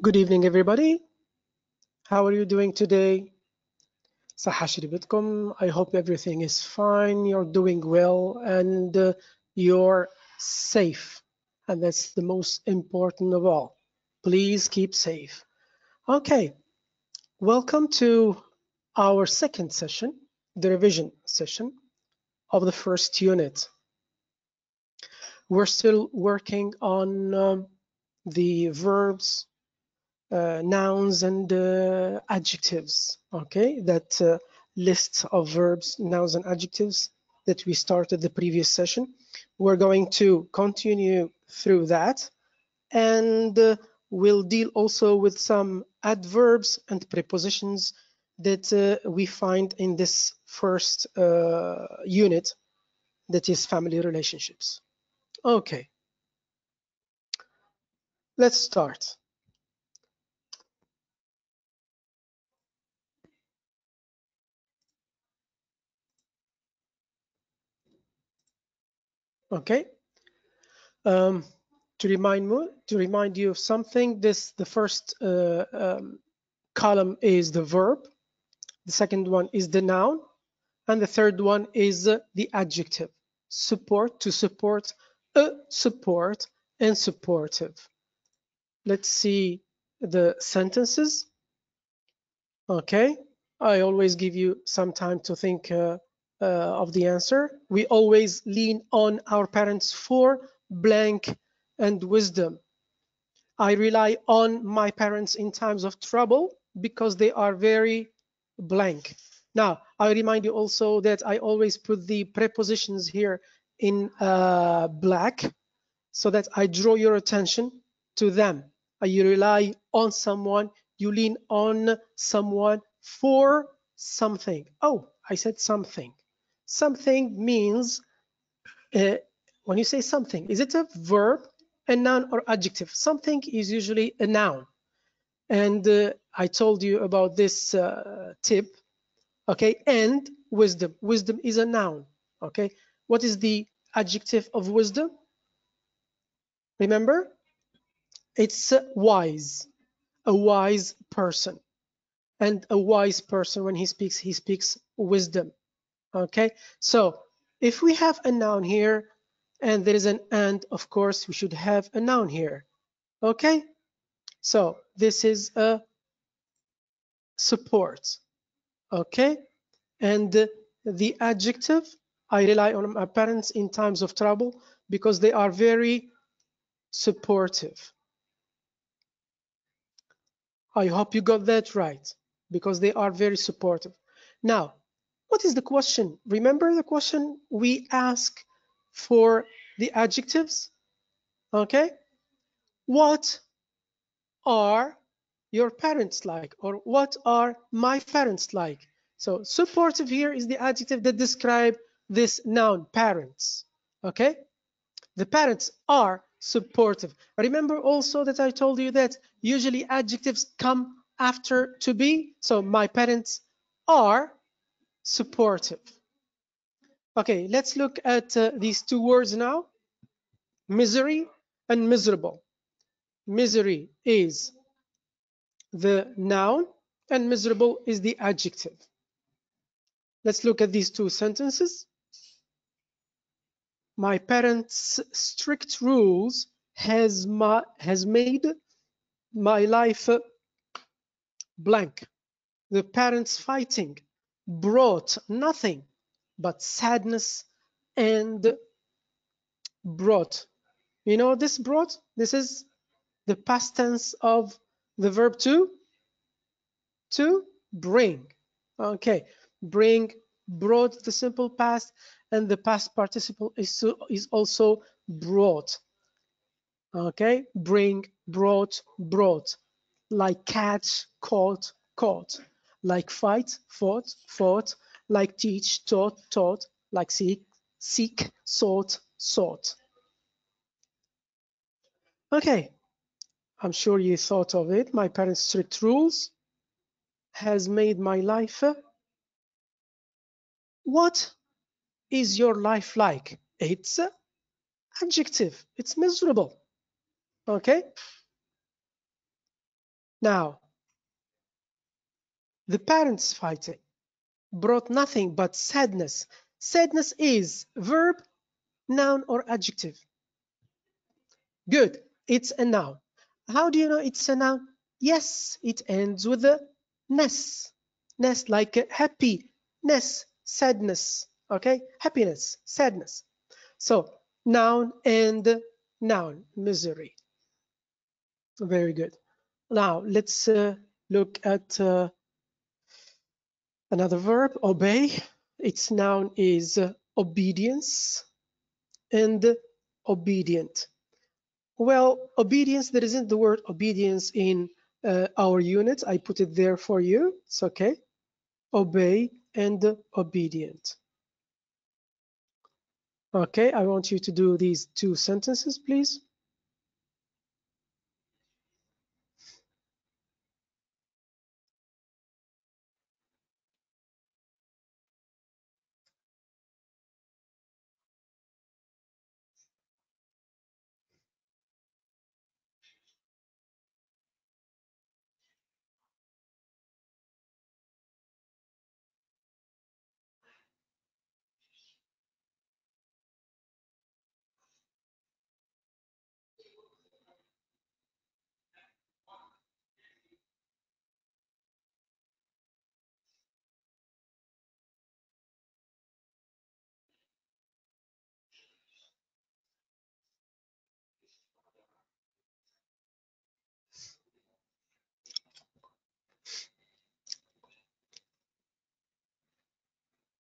Good evening, everybody. How are you doing today? صحة شربتكم. I hope everything is fine. You're doing well and you're safe. And that's the most important of all. Please keep safe. Okay, welcome to our second session, the revision session of the first unit. We're still working on the verbs, nouns and adjectives, okay? That list of verbs, nouns and adjectives that we started the previous session. We're going to continue through that, and we'll deal also with some adverbs and prepositions that we find in this first unit, that is family relationships. Okay, let's start. Okay. To remind you of something, the first column is the verb, the second one is the noun, and the third one is the adjective. Support, to support, support, and supportive. Let's see the sentences. Okay, I always give you some time to think of the answer. We always lean on our parents for blank and wisdom. I rely on my parents in times of trouble because they are very blank. Now, I remind you also that I always put the prepositions here in black so that I draw your attention to them. You rely on someone, you lean on someone for something. Oh, I said something. Something means, when you say something, is it a verb, a noun, or adjective? Something is usually a noun. And I told you about this tip, okay? And wisdom. Wisdom is a noun, okay? What is the adjective of wisdom? Remember? It's wise, a wise person. And a wise person, when he speaks wisdom, okay? So if we have a noun here and there is an and, of course, we should have a noun here, okay? So this is a support, okay? And the adjective, I rely on my parents in times of trouble because they are very supportive. I hope you got that right, because they are very supportive. Now, what is the question? Remember the question we ask for the adjectives? Okay. What are your parents like? Or what are my parents like? So supportive here is the adjective that describe this noun, parents. Okay. The parents are supportive. Remember also that I told you that usually adjectives come after to be. So my parents are supportive. Okay, let's look at these two words now. Misery and miserable. Misery is the noun and miserable is the adjective. Let's look at these two sentences. My parents' strict rules has made my life blank. The parents fighting brought nothing but sadness and brought. You know this brought? This is the past tense of the verb to bring. Okay, bring, brought, the simple past, and the past participle is also brought. Okay, bring, brought, brought. Like catch, caught, caught. Like fight, fought, fought. Like teach, taught, taught. Like seek, seek, sought, sought. Okay, I'm sure you thought of it. My parents' strict rules has made my life. What is your life like? It's adjective. It's miserable. Okay. Now, the parents fighting brought nothing but sadness. Sadness is verb, noun, or adjective? Good. It's a noun. How do you know it's a noun? Yes, it ends with a ness. Ness, like happiness, sadness. Okay? Happiness, sadness. So, noun and noun, misery. Very good. Now, let's look at another verb, obey. Its noun is obedience and obedient. Well, obedience, there isn't the word obedience in our unit. I put it there for you. It's okay. Obey and obedient. Okay, I want you to do these two sentences, please.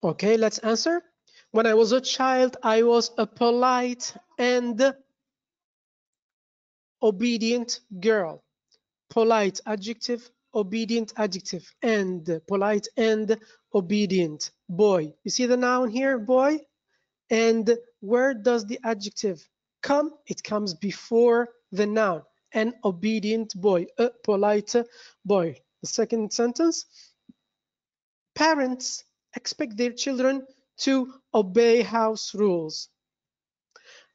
Okay, let's answer. When I was a child, I was a polite and obedient girl. Polite adjective, obedient adjective, and polite and obedient boy. You see the noun here, boy? And where does the adjective come? It comes before the noun. An obedient boy, a polite boy. The second sentence, parents expect their children to obey house rules.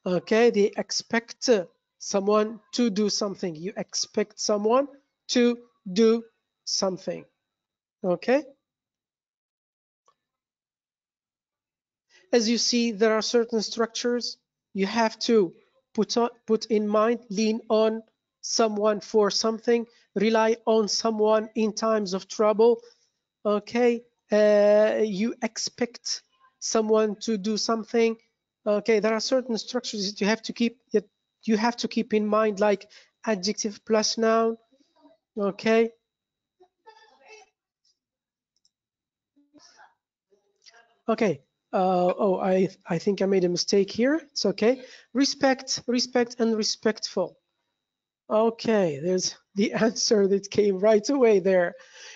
Okay, they expect someone to do something. You expect someone to do something. Okay. As you see, there are certain structures you have to put in mind, lean on someone for something, rely on someone in times of trouble. Okay, you expect someone to do something. Okay, there are certain structures that you have to keep in mind, like adjective plus noun. Okay. Okay. Oh, I think I made a mistake here. It's okay. Respect, respect, and respectful. Okay, there's the answer that came right away there.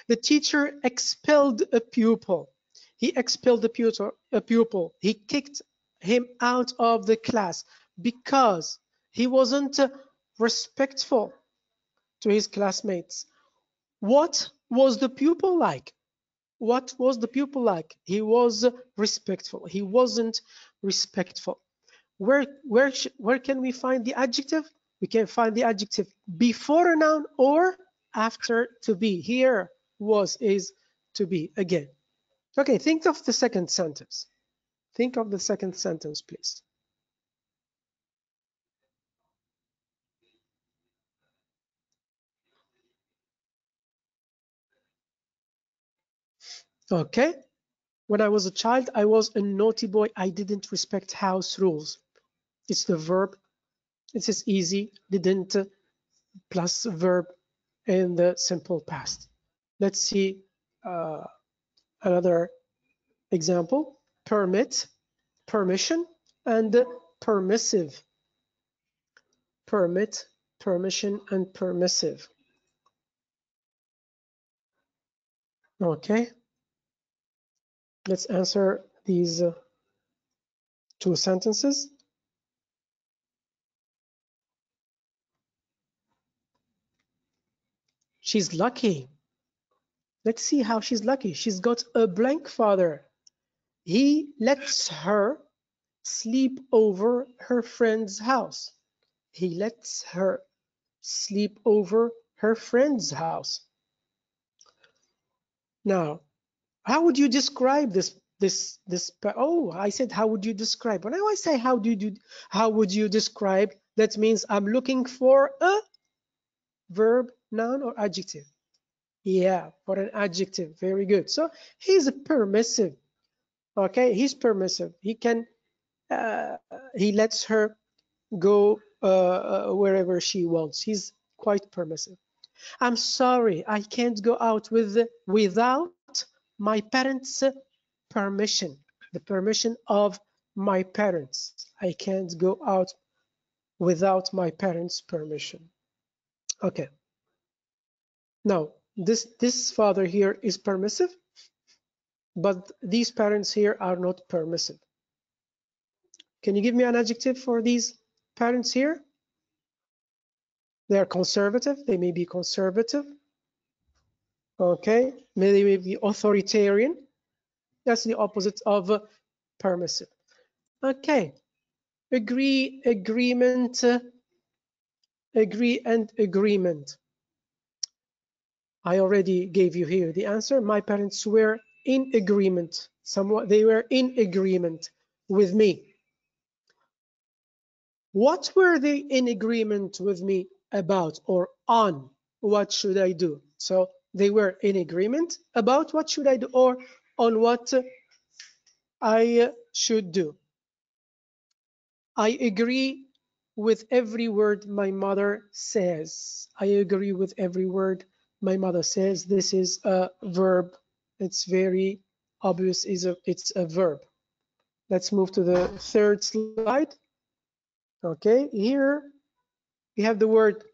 The teacher expelled a pupil. He expelled a pupil. He kicked him out of the class because he wasn't respectful to his classmates. What was the pupil like? What was the pupil like? He was respectful. He wasn't respectful. Where can we find the adjective? We can find the adjective before a noun or after to be. Here, was, is, to be again. Okay, think of the second sentence. Think of the second sentence, please. Okay. When I was a child, I was a naughty boy. I didn't respect house rules. It's the verb. It is easy. Didn't plus verb in the simple past. Let's see another example. Permit, permission, and permissive. Permit, permission, and permissive. Okay. Let's answer these two sentences. She's lucky. Let's see how she's lucky. She's got a blank father. He lets her sleep over her friend's house. He lets her sleep over her friend's house. Now, how would you describe this? Oh, I said, how would you describe? When I say how would you describe? That means I'm looking for a verb, noun, or adjective. Yeah, for an adjective. Very good. So he's permissive. Okay, he's permissive. He lets her go wherever she wants. He's quite permissive. I'm sorry, I can't go out without my parents' permission. The permission of my parents. I can't go out without my parents' permission. Okay. Now, this father here is permissive, but these parents here are not permissive. Can you give me an adjective for these parents here? They are conservative. They may be conservative. Okay. They may be authoritarian. That's the opposite of permissive. Okay. Agree, agreement, agree and agreement. I already gave you here the answer. My parents were in agreement. They were in agreement with me. What were they in agreement with me about or on? What should I do? So they were in agreement about what should I do or on what I should do. I agree with every word my mother says. I agree with every word my mother says. This is a verb. It's very obvious. It's a verb. Let's move to the third slide. Okay, here we have the word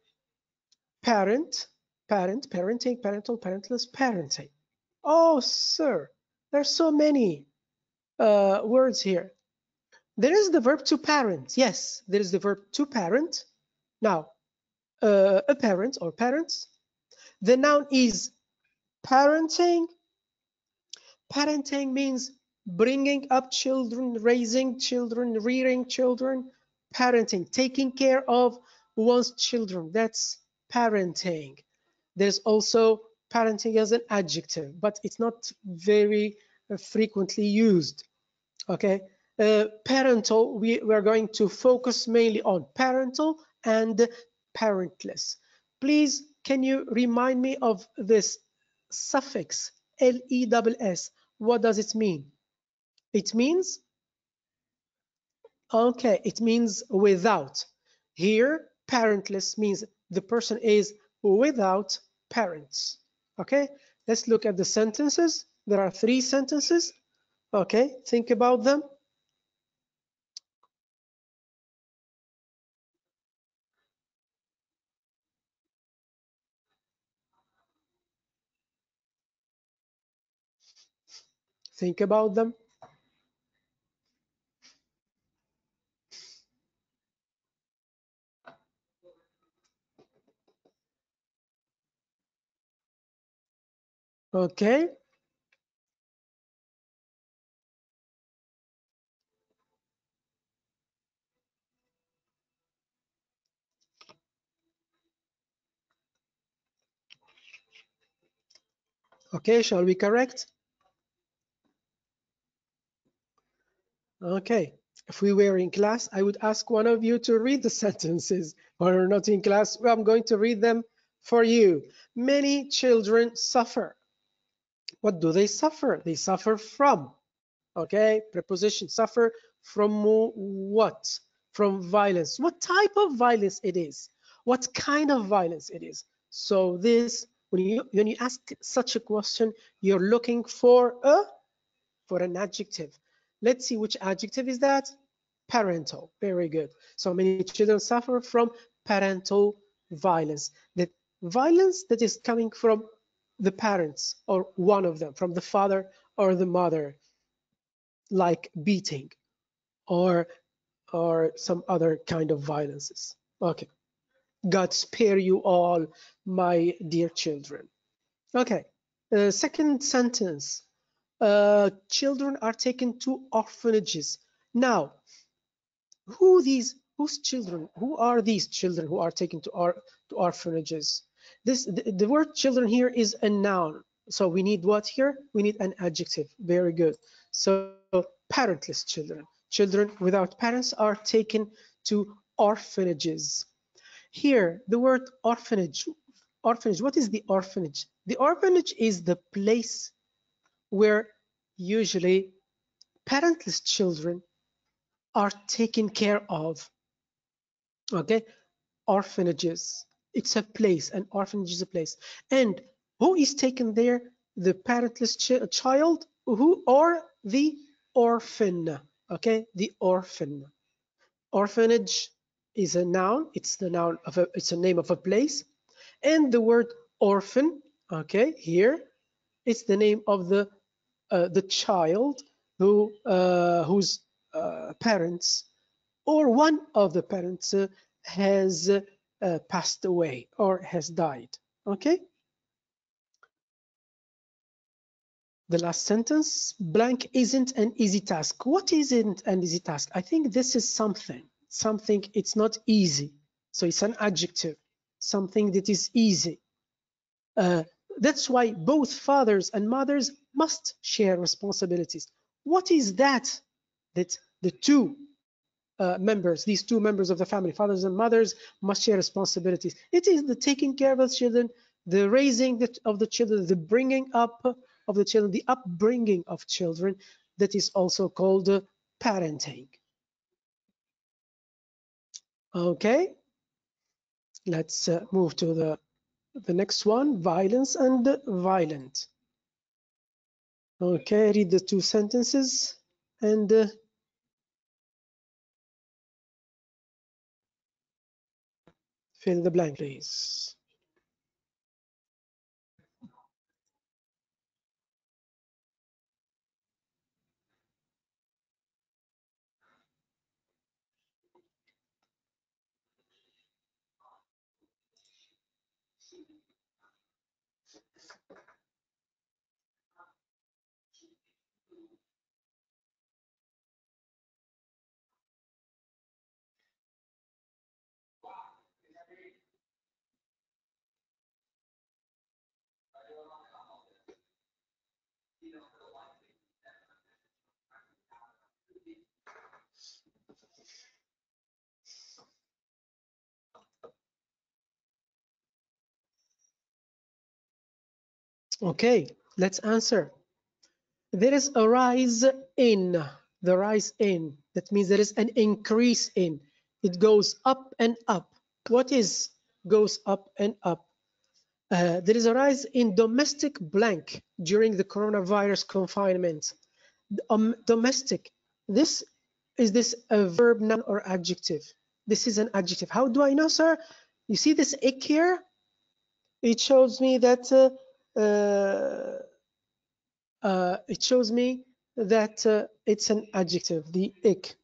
parent, parenting, parental, parentless, parenting. Oh, sir, there's so many words here. There is the verb to parent. Yes, there is the verb to parent. Now, a parent or parents. The noun is parenting. Parenting means bringing up children, raising children, rearing children. Parenting, taking care of one's children. That's parenting. There's also parenting as an adjective, but it's not very frequently used. Okay. Parental, we're going to focus mainly on parental and parentless. Please, can you remind me of this suffix LESS? What does it mean? It means, okay, it means without. Here, parentless means the person is without parents. Okay, let's look at the sentences. There are 3 sentences. Okay, think about them. Think about them. Okay. Okay, shall we correct? Okay. If we were in class, I would ask one of you to read the sentences. Or not in class, well, I'm going to read them for you. Many children suffer. What do they suffer? They suffer from. Okay, preposition suffer from what? From violence. What type of violence it is? What kind of violence it is? So this, when you ask such a question, you're looking for an adjective. Let's see which adjective is that. Parental. Very good. So many children suffer from parental violence. That violence that is coming from the parents or one of them, from the father or the mother, like beating or some other kind of violences. Okay. God spare you all, my dear children. Okay. Second sentence. Children are taken to orphanages. Now, whose children? Who are these children who are taken to orphanages? The word children here is a noun. So we need what here? We need an adjective. Very good. So parentless children. Children without parents are taken to orphanages. Here, the word orphanage. Orphanage. What is the orphanage? The orphanage is the place where usually parentless children are taken care of. Okay, orphanages. It's a place. An orphanage is a place. And who is taken there? The parentless child, who, or the orphan. Okay, the orphan. Orphanage is a noun. It's the noun of a. It's a name of a place. And the word orphan. Okay, here it's the name of the child whose parents or one of the parents has passed away or has died. Okay. The last sentence, blank isn't an easy task. What isn't an easy task? I think this is something it's not easy. So it's an adjective, something that is easy. Uh, that's why both fathers and mothers must share responsibilities. What is that? That the two members, these two members of the family, fathers and mothers, must share responsibilities. It is the taking care of the children, the raising of the children, the bringing up of the children, the upbringing of children, that is also called parenting. Okay, let's move to the next one, violence and violent. Okay, read the two sentences and fill the blank, please. Okay, let's answer. There is a rise in. The rise in. That means there is an increase in. It goes up and up. What is goes up and up? There is a rise in domestic blank during the coronavirus confinement. Domestic. This is this a verb, noun, or adjective? This is an adjective. How do I know, sir? You see this ick here? It shows me that it's an adjective, the ick.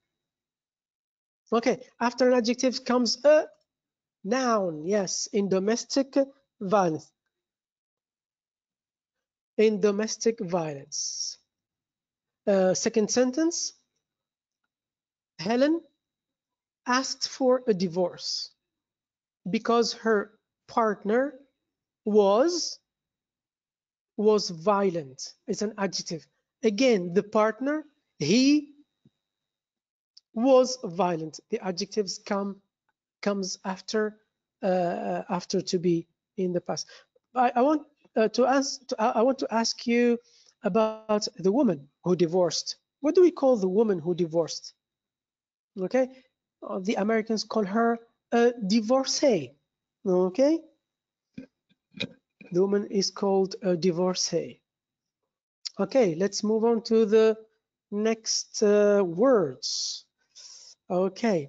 Okay, after an adjective comes a noun. Yes, in domestic violence. In domestic violence. Second sentence, Helen asked for a divorce because her partner was violent. It's an adjective. Again, the partner, he was violent. The adjectives comes after to be in the past. I want to ask you about the woman who divorced. What do we call the woman who divorced? Okay, the Americans call her a divorcee. Okay, the woman is called a divorcee. Okay, let's move on to the next words. Okay,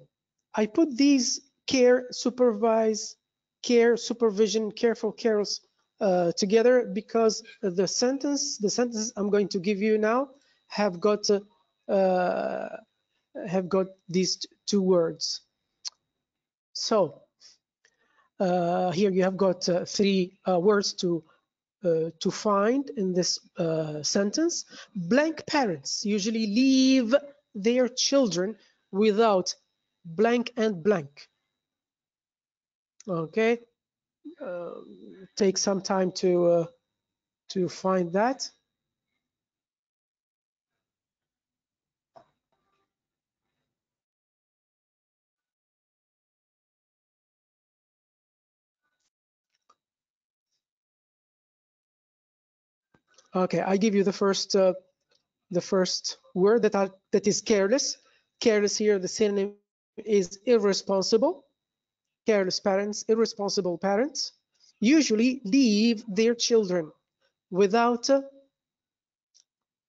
I put these care, supervise, care, supervision, careful, carols together because the sentences I'm going to give you now have got these two words. So here you have got three words to find in this sentence. Blank parents usually leave their children without blank and blank. Okay, take some time to find that. Okay, I give you the first word that is careless. Careless here, the synonym is irresponsible. Careless parents, irresponsible parents, usually leave their children without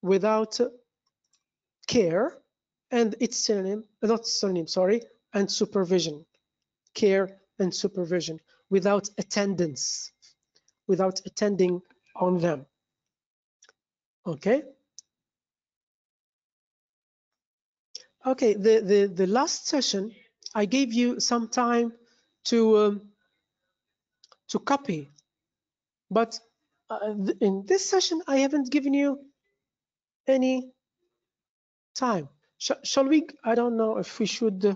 without care, and its synonym, not synonym, sorry, and supervision. Care and supervision, without attendance, without attending on them. Okay. Okay. The last session, I gave you some time to copy, but in this session, I haven't given you any time. Shall we? I don't know if we should.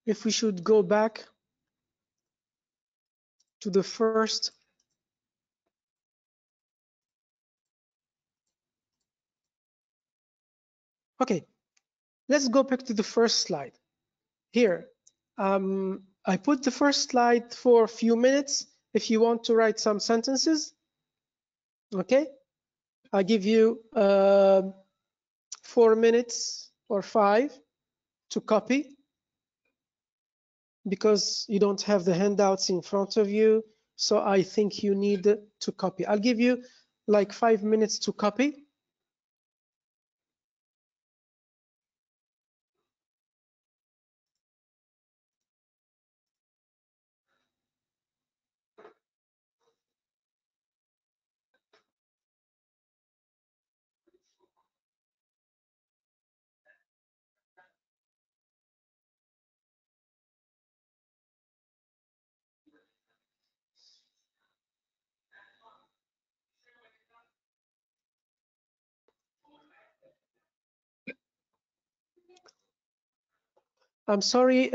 If we should go back to the first. Okay, let's go back to the first slide. Here, I put the first slide for a few minutes. If you want to write some sentences, okay, I give you 4 minutes or 5 to copy, because you don't have the handouts in front of you. So I think you need to copy. I'll give you like 5 minutes to copy. I'm sorry.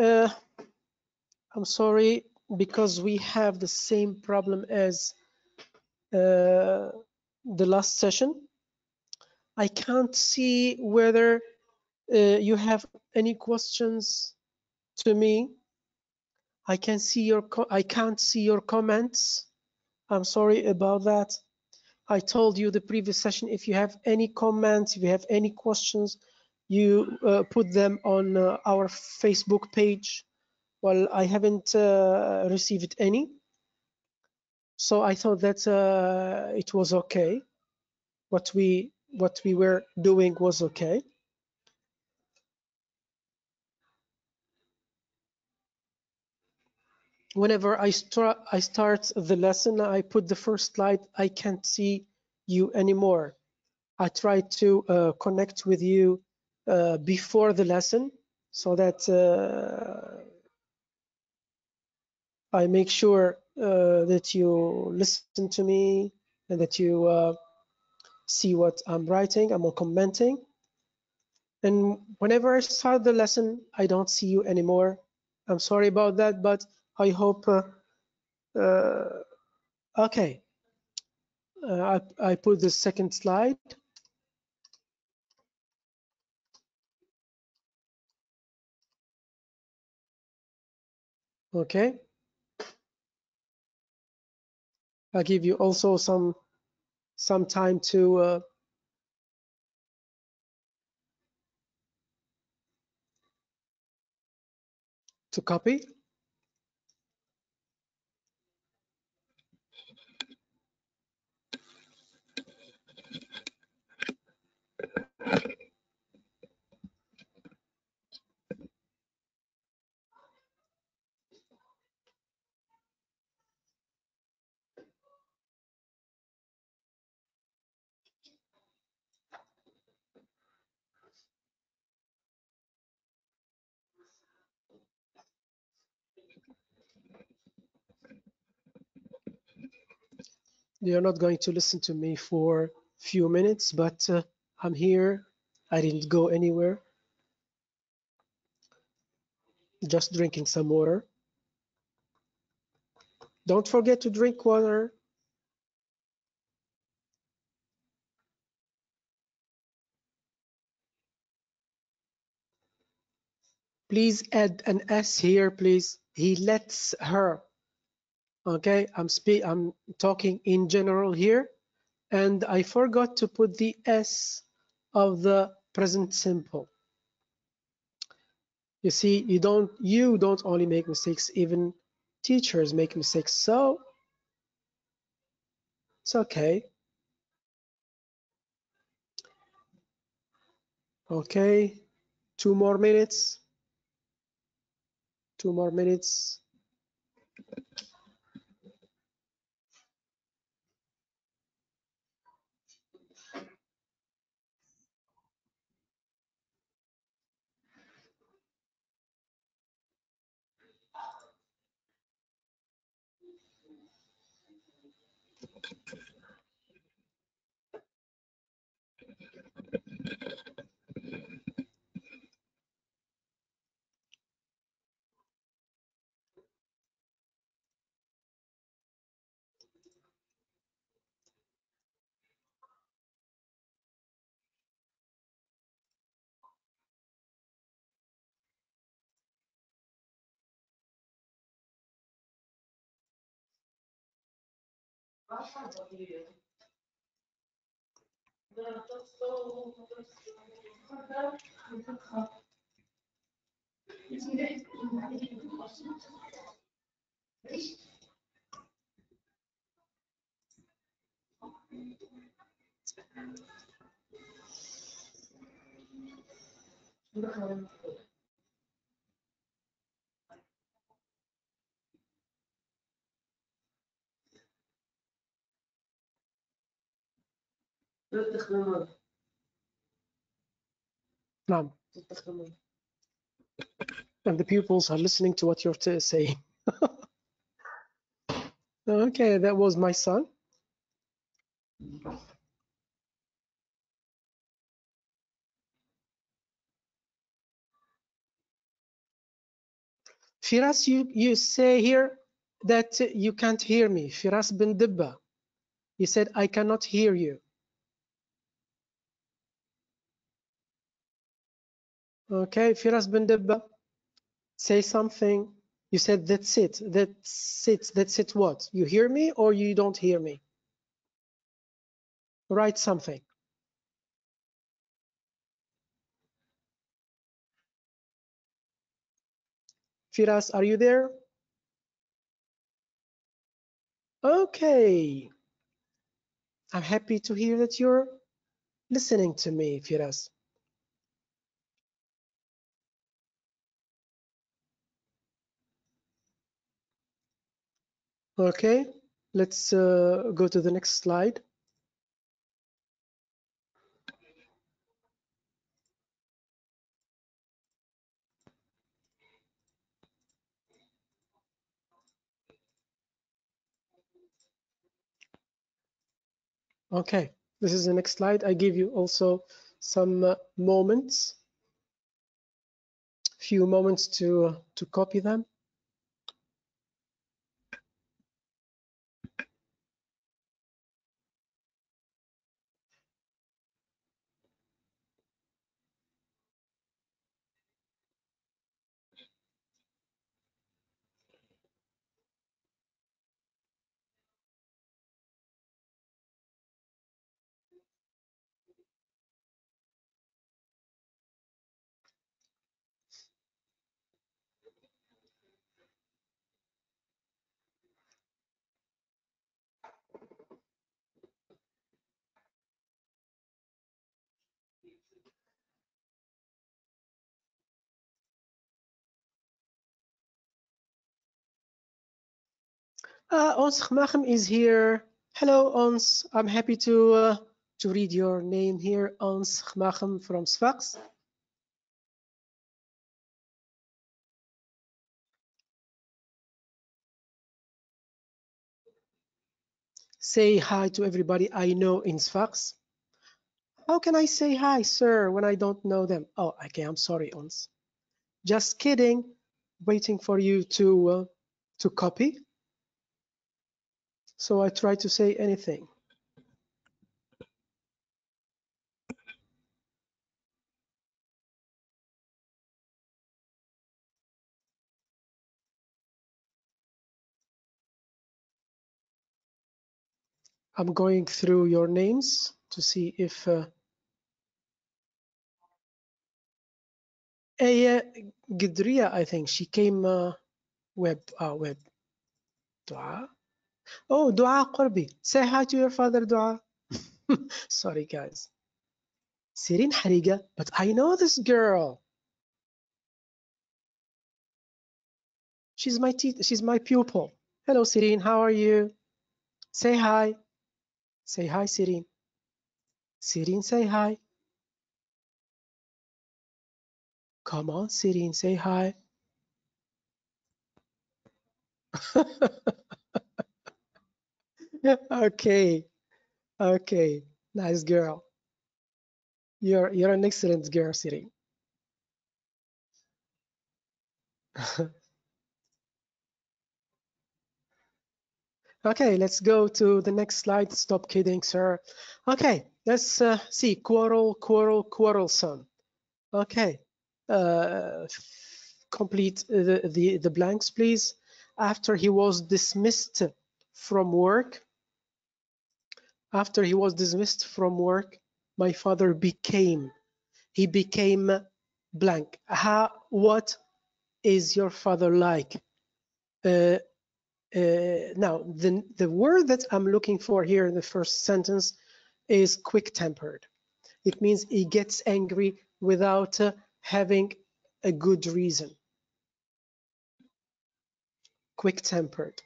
I'm sorry, because we have the same problem as the last session. I can't see whether you have any questions to me. I can't see your comments. I'm sorry about that. I told you the previous session, if you have any comments, if you have any questions, you put them on our Facebook page. Well, I haven't received any, so I thought that it was okay. What we were doing was okay. Whenever I start the lesson, I put the first slide. I can't see you anymore. I try to connect with you before the lesson, so that I make sure that you listen to me and that you see what I'm writing, I'm commenting. And whenever I start the lesson, I don't see you anymore. I'm sorry about that, but I hope, okay. I put the second slide. Okay. I'll give you also some time to copy. You're not going to listen to me for few minutes, but I'm here. I didn't go anywhere. Just drinking some water. Don't forget to drink water. Please add an S here, please. He lets her. Okay, I'm talking in general here, and I forgot to put the S of the present simple. You see, you don't only make mistakes, even teachers make mistakes. So it's okay. Okay, 2 more minutes. 2 more minutes. نعم. And the pupils are listening to what you're saying. Okay, that was my son. Firas, you say here that you can't hear me. Firas bin Dibba. You said, I cannot hear you. Okay, Firas bin Dibba, say something. You said, that's it. That's it what? You hear me or you don't hear me? Write something. Firas, are you there? Okay. I'm happy to hear that you're listening to me, Firas. Okay, let's go to the next slide. Okay, this is the next slide. I give you also some moments, few moments to copy them. Ons Gmachem is here. Hello, Ons. I'm happy to read your name here, Ons Gmachem from Sfax. Say hi to everybody I know in Sfax. How can I say hi, sir, when I don't know them? Oh, okay, I'm sorry, Ons. Just kidding. Waiting for you to copy. So I try to say anything. I'm going through your names to see if Aya Gidria, I think she came web. Dua. Oh, Dua Qurbi. Say hi to your father, Dua. Sorry, guys. Sirin Hariga, but I know this girl. She's my teacher. She's my pupil. Hello, Sirin. How are you? Say hi. Say hi, Sirin. Sirin, say hi. Come on, Sirin, say hi. Okay, okay. Nice girl. You're an excellent girl, Sirin. Okay, let's go to the next slide. Stop kidding, sir. Okay, let's see. Quarrelsome. Okay. Complete the blanks, please. After he was dismissed from work, my father became. He became blank. What is your father like? Now, the word that I'm looking for here in the first sentence is quick-tempered. It means he gets angry without having a good reason. Quick-tempered.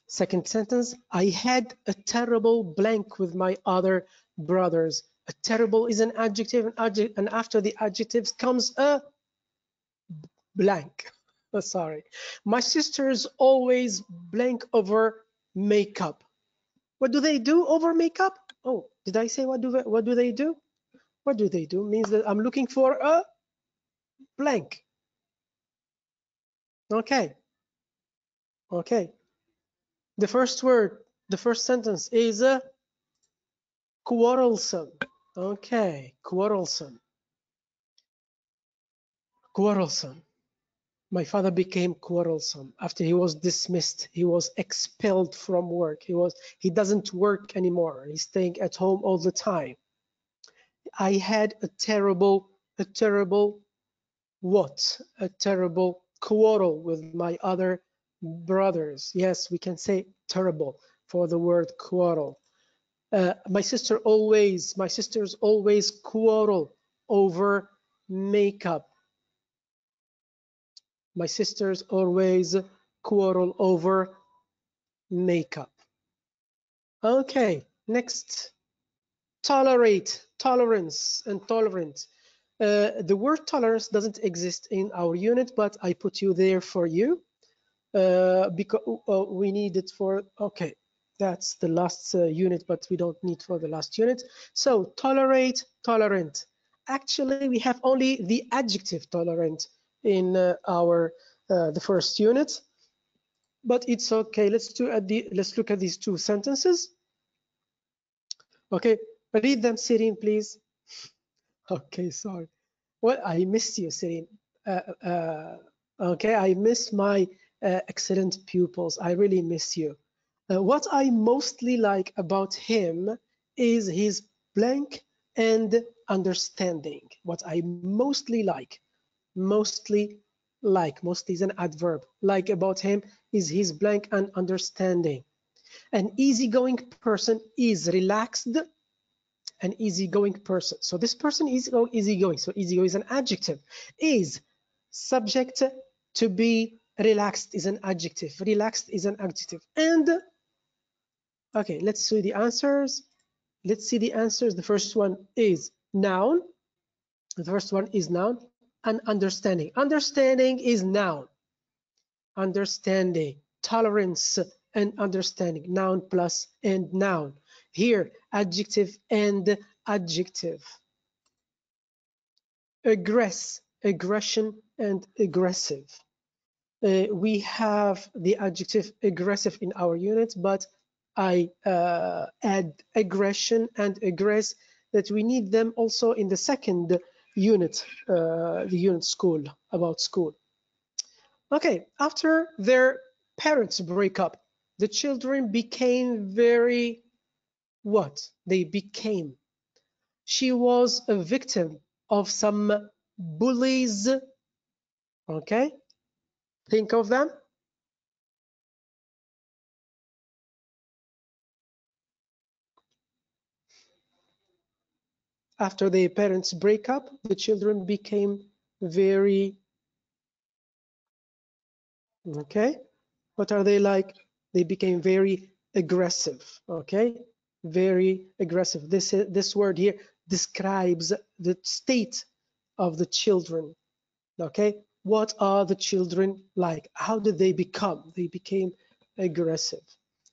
Second sentence, I had a terrible blank with my other brothers. A terrible is an adjective, and after the adjectives comes a blank. Oh, sorry. My sisters always blank over makeup. What do they do over makeup? Oh, did I say what do they do? What do they do? Means that I'm looking for a blank. Okay. Okay. The first word, the first sentence is quarrelsome. Okay, quarrelsome. Quarrelsome. My father became quarrelsome after he was dismissed. He was expelled from work. He doesn't work anymore. He's staying at home all the time. I had a terrible what? A terrible quarrel with my other brothers. Yes, we can say terrible for the word quarrel. My sisters always quarrel over makeup. My sisters always quarrel over makeup. Okay, next. Tolerate, tolerance, and tolerant. The word tolerance doesn't exist in our unit, but I put you there for you because we need it for, okay, that's the last unit, but we don't need for the last unit. So tolerate, tolerant. Actually, we have only the adjective tolerant in the first unit, but it's okay. Let's look at these two sentences. Okay, read them, Sirin, please. Okay, sorry. Well, I missed you, Sirin. Okay, I miss my excellent pupils. I really miss you. What I mostly like about him is his blank and understanding. What I mostly mostly is an adverb. Like about him is his blank and understanding. An easygoing person is relaxed. An easygoing person. So this person is easygoing. So easygoing is an adjective. Is subject to be relaxed is an adjective. Relaxed is an adjective. And okay, let's see the answers. Let's see the answers. The first one is noun. The first one is noun. And understanding. Understanding is noun. Understanding. Tolerance and understanding. Noun plus and noun. Here, adjective and adjective. Aggress, aggression, and aggressive. We have the adjective aggressive in our unit, but I add aggression and aggress that we need them also in the second unit, the unit school, about school. Okay, after their parents break up, the children became very what? They became. She was a victim of some bullies. Okay, think of them. After their parents break up, the children became very, okay, what are they like? They became very aggressive, okay, very aggressive. This word here describes the state of the children, okay. What are the children like? How did they become? They became aggressive.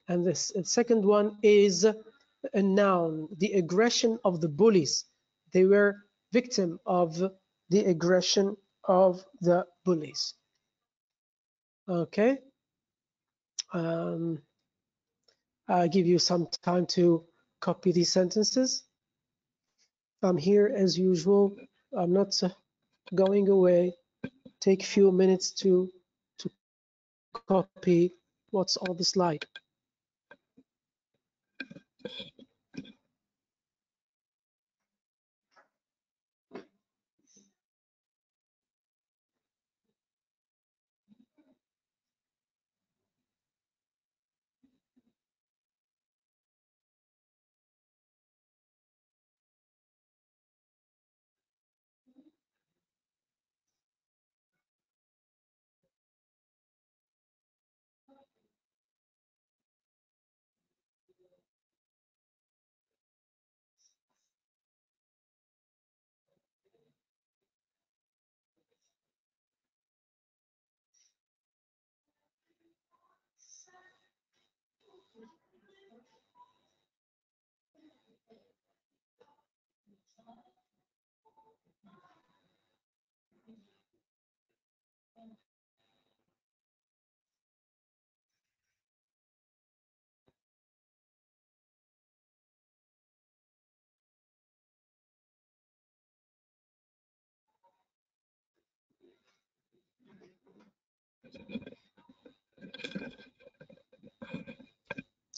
And this second one is a noun, the aggression of the bullies. They were victim of the aggression of the bullies. Okay. I'll give you some time to copy these sentences. I'm here as usual. I'm not going away. Take a few minutes to copy what's on the slide.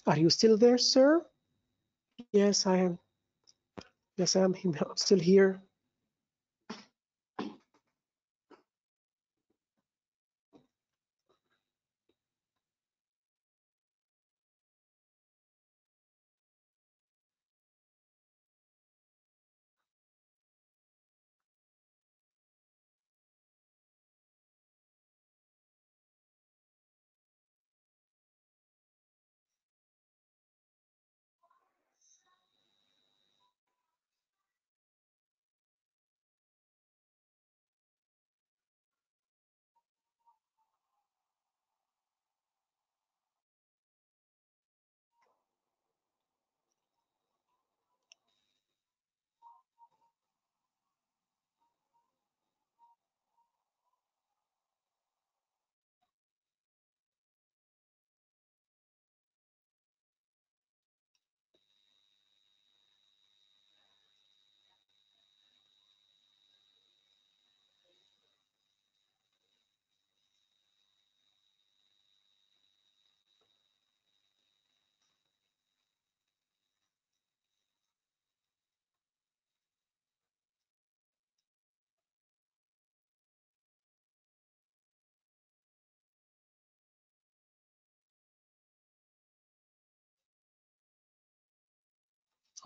Are you still there, sir? Yes, I am. Yes, I'm still here.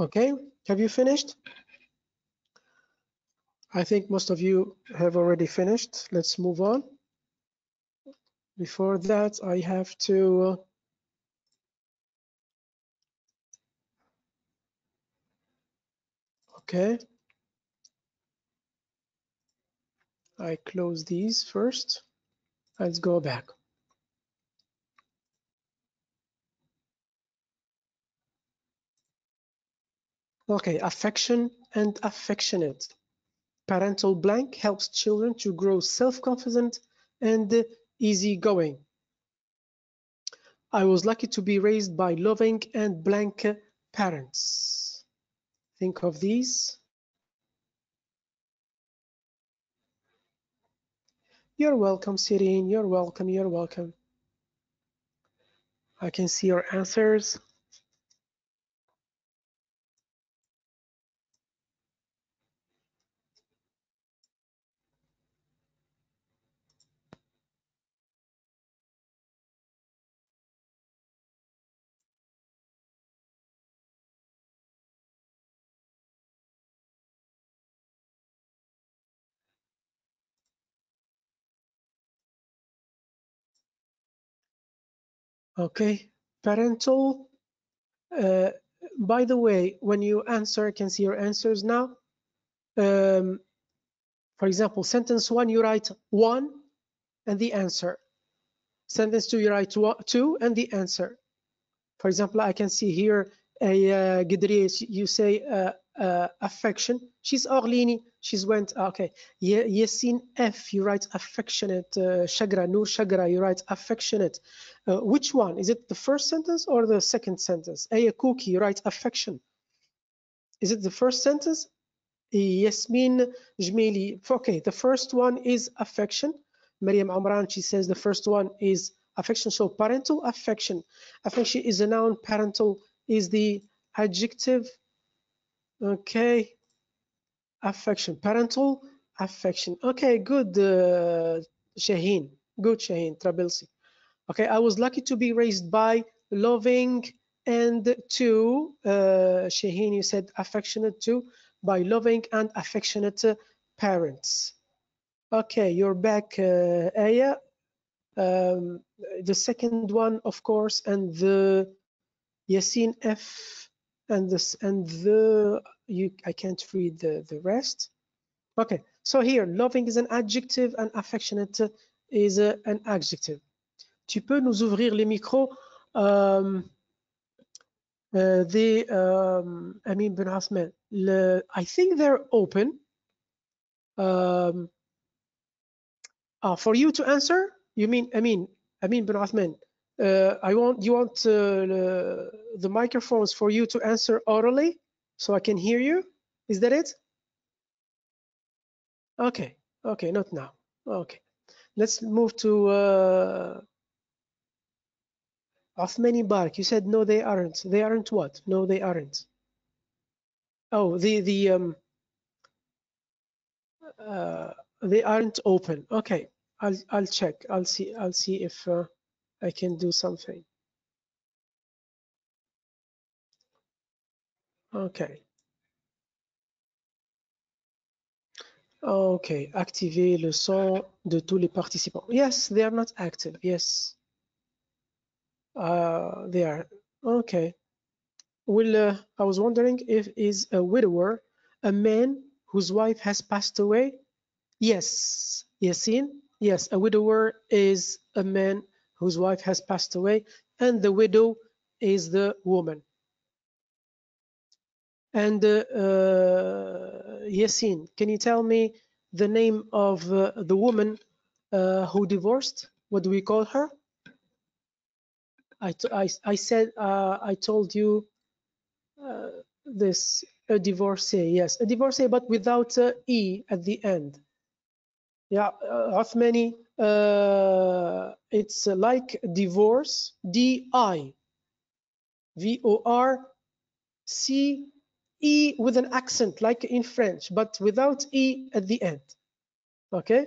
Okay, have you finished? I think most of you have already finished. Let's move on. Before that, I have to okay. I close these first. Let's go back. Okay, affection and affectionate. Parental blank helps children to grow self-confident and easygoing. I was lucky to be raised by loving and blank parents. Think of these. You're welcome, Sirine. You're welcome. You're welcome. I can see your answers. Okay, parental. Uh, by the way, when you answer, I can see your answers now. For example, sentence 1, you write 1 and the answer. Sentence 2, you write 2 and the answer. For example, I can see here a Gidriye, you say affection. She's Orlini. She's went, okay. Yasin F, you write affectionate. Shagra, Nur Shagra, you write affectionate. Which one? Is it the first sentence or the second sentence? Aya Kuki, you write affection. Is it the first sentence? Yasmin Jmili. Okay, the first one is affection. Maryam Amran, she says the first one is affection. So parental affection. Affection is a noun. Parental is the adjective. Okay. Affection. Parental affection. Okay, good, Shaheen. Good, Shaheen Trabilsi. Okay, I was lucky to be raised by loving and two. Shaheen, you said affectionate too, by loving and affectionate parents. Okay, you're back, Aya. The second one, of course, and the Yasin F, and this and the you. I can't read the rest. Okay, so here, loving is an adjective and affectionate is an adjective. Tu peux nous ouvrir les micros? Amin bin Osman, I think they're open. For you to answer, you mean Amin bin Osman? You want the microphones for you to answer orally, so I can hear you. Is that it? Okay, okay, not now. Okay, let's move to Othmani Bark. You said no, they aren't. They aren't what? No, they aren't. Oh, they aren't open. Okay, I'll check. I'll see if I can do something. Okay. Okay, activer le son de tous les participants. Yes, they are not active. Yes, they are. Okay. Well, I was wondering if is a widower a man whose wife has passed away? Yes, Yasin. Yes, a widower is a man whose wife has passed away, and the widow is the woman. And Yasin, can you tell me the name of the woman who divorced? What do we call her? I said I told you this, a divorcee. Yes, a divorcee, but without e at the end. Yeah, Othmani, it's like divorce, D-I, V-O-R-C-E with an accent, like in French, but without E at the end. Okay?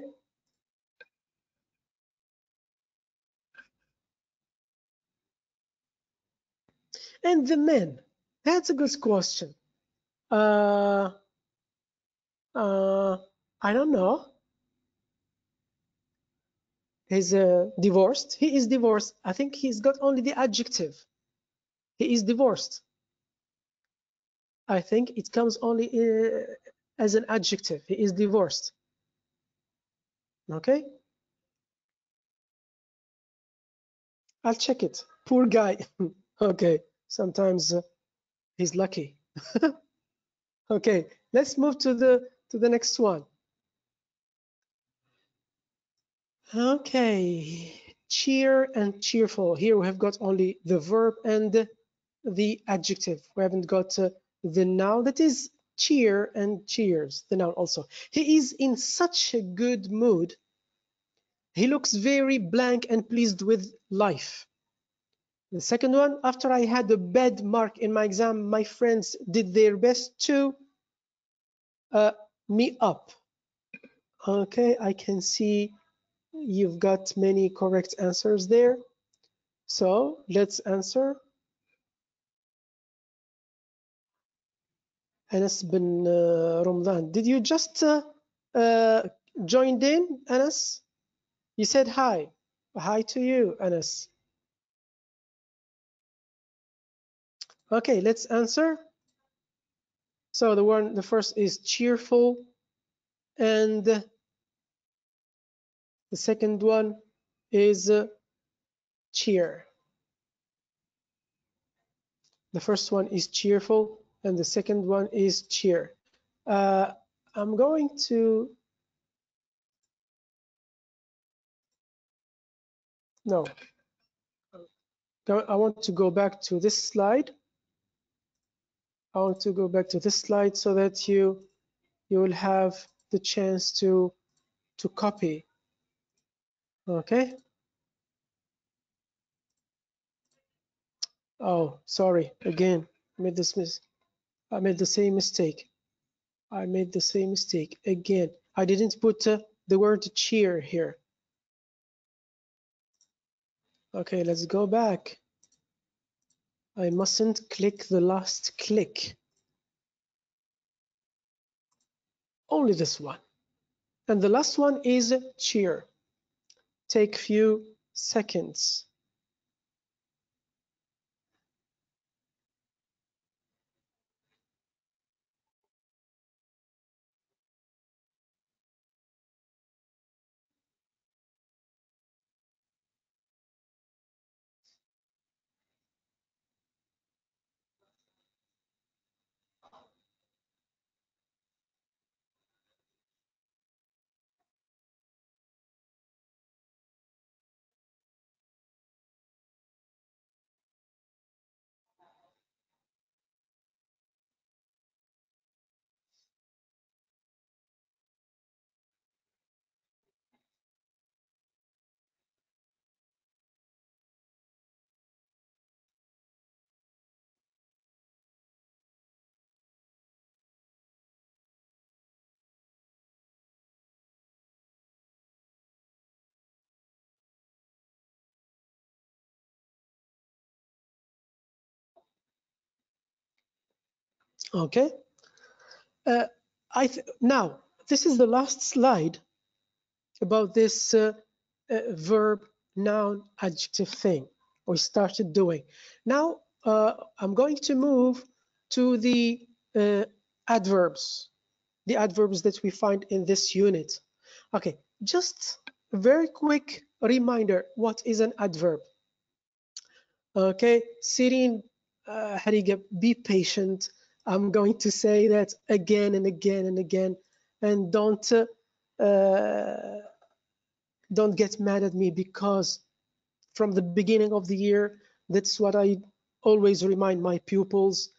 And the men, that's a good question. Uh, I don't know. He's divorced. He is divorced. I think he's got only the adjective. He is divorced. I think it comes only as an adjective. He is divorced. Okay? I'll check it. Poor guy. Okay. Sometimes he's lucky. Okay, let's move to the next one. Okay, cheer and cheerful. Here we have got only the verb and the adjective. We haven't got the noun. That is cheer and cheers, the noun also. He is in such a good mood. He looks very blank and pleased with life. The second one, after I had a bad mark in my exam, my friends did their best to uh, me up. Okay, I can see you've got many correct answers there. So let's answer. Anas bin Ramadan. Did you just uh, joined in, Anas? You said hi. Hi to you, Anas. Okay, let's answer. So the first is cheerful, and the second one is cheer. The first one is cheerful, and the second one is cheer. Uh, I'm going to no. I want to go back to this slide. I want to go back to this slide so that you will have the chance to copy. Okay. Oh, sorry. Again, I made I made the same mistake. I made the same mistake again. I didn't put the word cheer here. Okay, let's go back. I mustn't click the last click. Only this one. And the last one is cheer. Take few seconds. Okay. Uh, now this is the last slide about this verb, noun, adjective thing we started doing. Now I'm going to move to the adverbs, the adverbs that we find in this unit. Okay, just a very quick reminder, what is an adverb? Okay, Sirin, Hariga, be patient. I'm going to say that again and again and again, and don't get mad at me, because from the beginning of the year, that's what I always remind my pupils.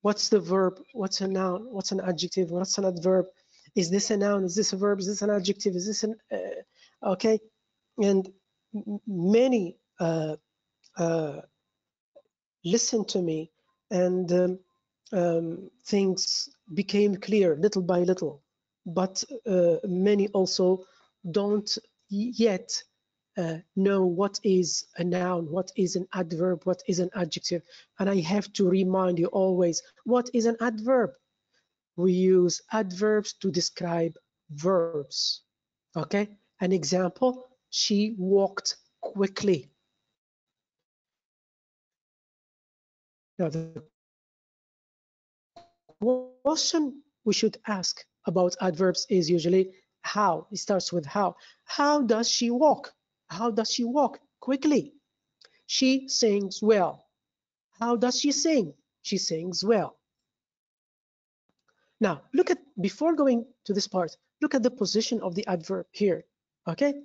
What's the verb? What's a noun? What's an adjective? What's an adverb? Is this a noun? Is this a verb? Is this an adjective? Is this an okay? And many listen to me, and things became clear little by little. But many also don't yet know what is a noun, what is an adverb, what is an adjective. And I have to remind you always, what is an adverb? We use adverbs to describe verbs. Okay, an example, she walked quickly. Now the question we should ask about adverbs is usually how. It starts with how. How does she walk? How does she walk? Quickly. She sings well. How does she sing? She sings well. Now, look at, before going to this part, look at the position of the adverb here. Okay,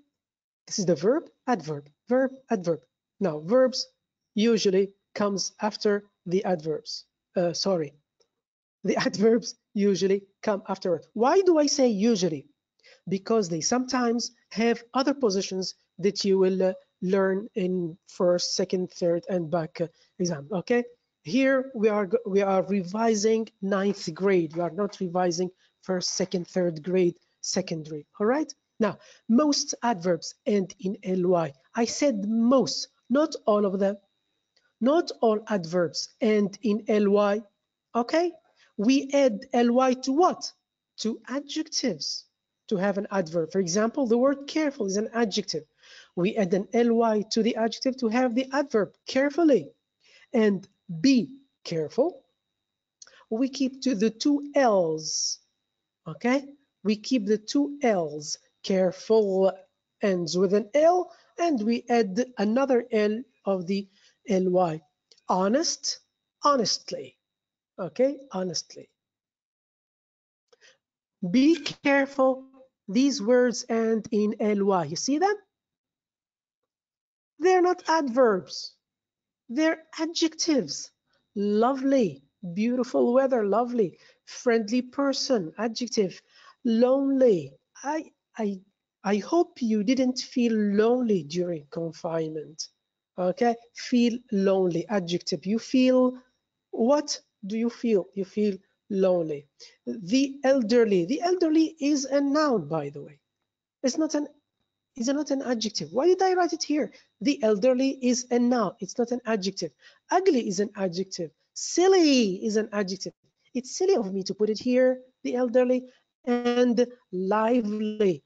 this is the verb, adverb, verb, adverb. Now, verbs usually comes after the adverbs. Sorry, the adverbs usually come afterward. Why do I say usually? Because they sometimes have other positions that you will learn in first, second, third, and back exam. Okay, here we are revising ninth grade. We are not revising first, second, third grade secondary. All right. Now, most adverbs end in ly. I said most, not all of them. Not all adverbs end in ly. Okay, we add ly to what? To adjectives to have an adverb. For example, the word careful is an adjective. We add an ly to the adjective to have the adverb carefully. And be careful, we keep to the two L's. Okay, we keep the two L's. Careful ends with an L, and we add another L of the ly. Honest, honestly. Okay, honestly. Be careful. These words end in ly. You see them? They're not adverbs. They're adjectives. Lovely, beautiful weather, lovely. Friendly person, adjective. Lonely. I I hope you didn't feel lonely during confinement. Okay? Feel lonely, adjective. You feel, what do you feel? You feel lonely. The elderly. The elderly is a noun, by the way. It's not an is not an adjective. Why did I write it here? The elderly is a noun. It's not an adjective. Ugly is an adjective. Silly is an adjective. It's silly of me to put it here, the elderly, and lively,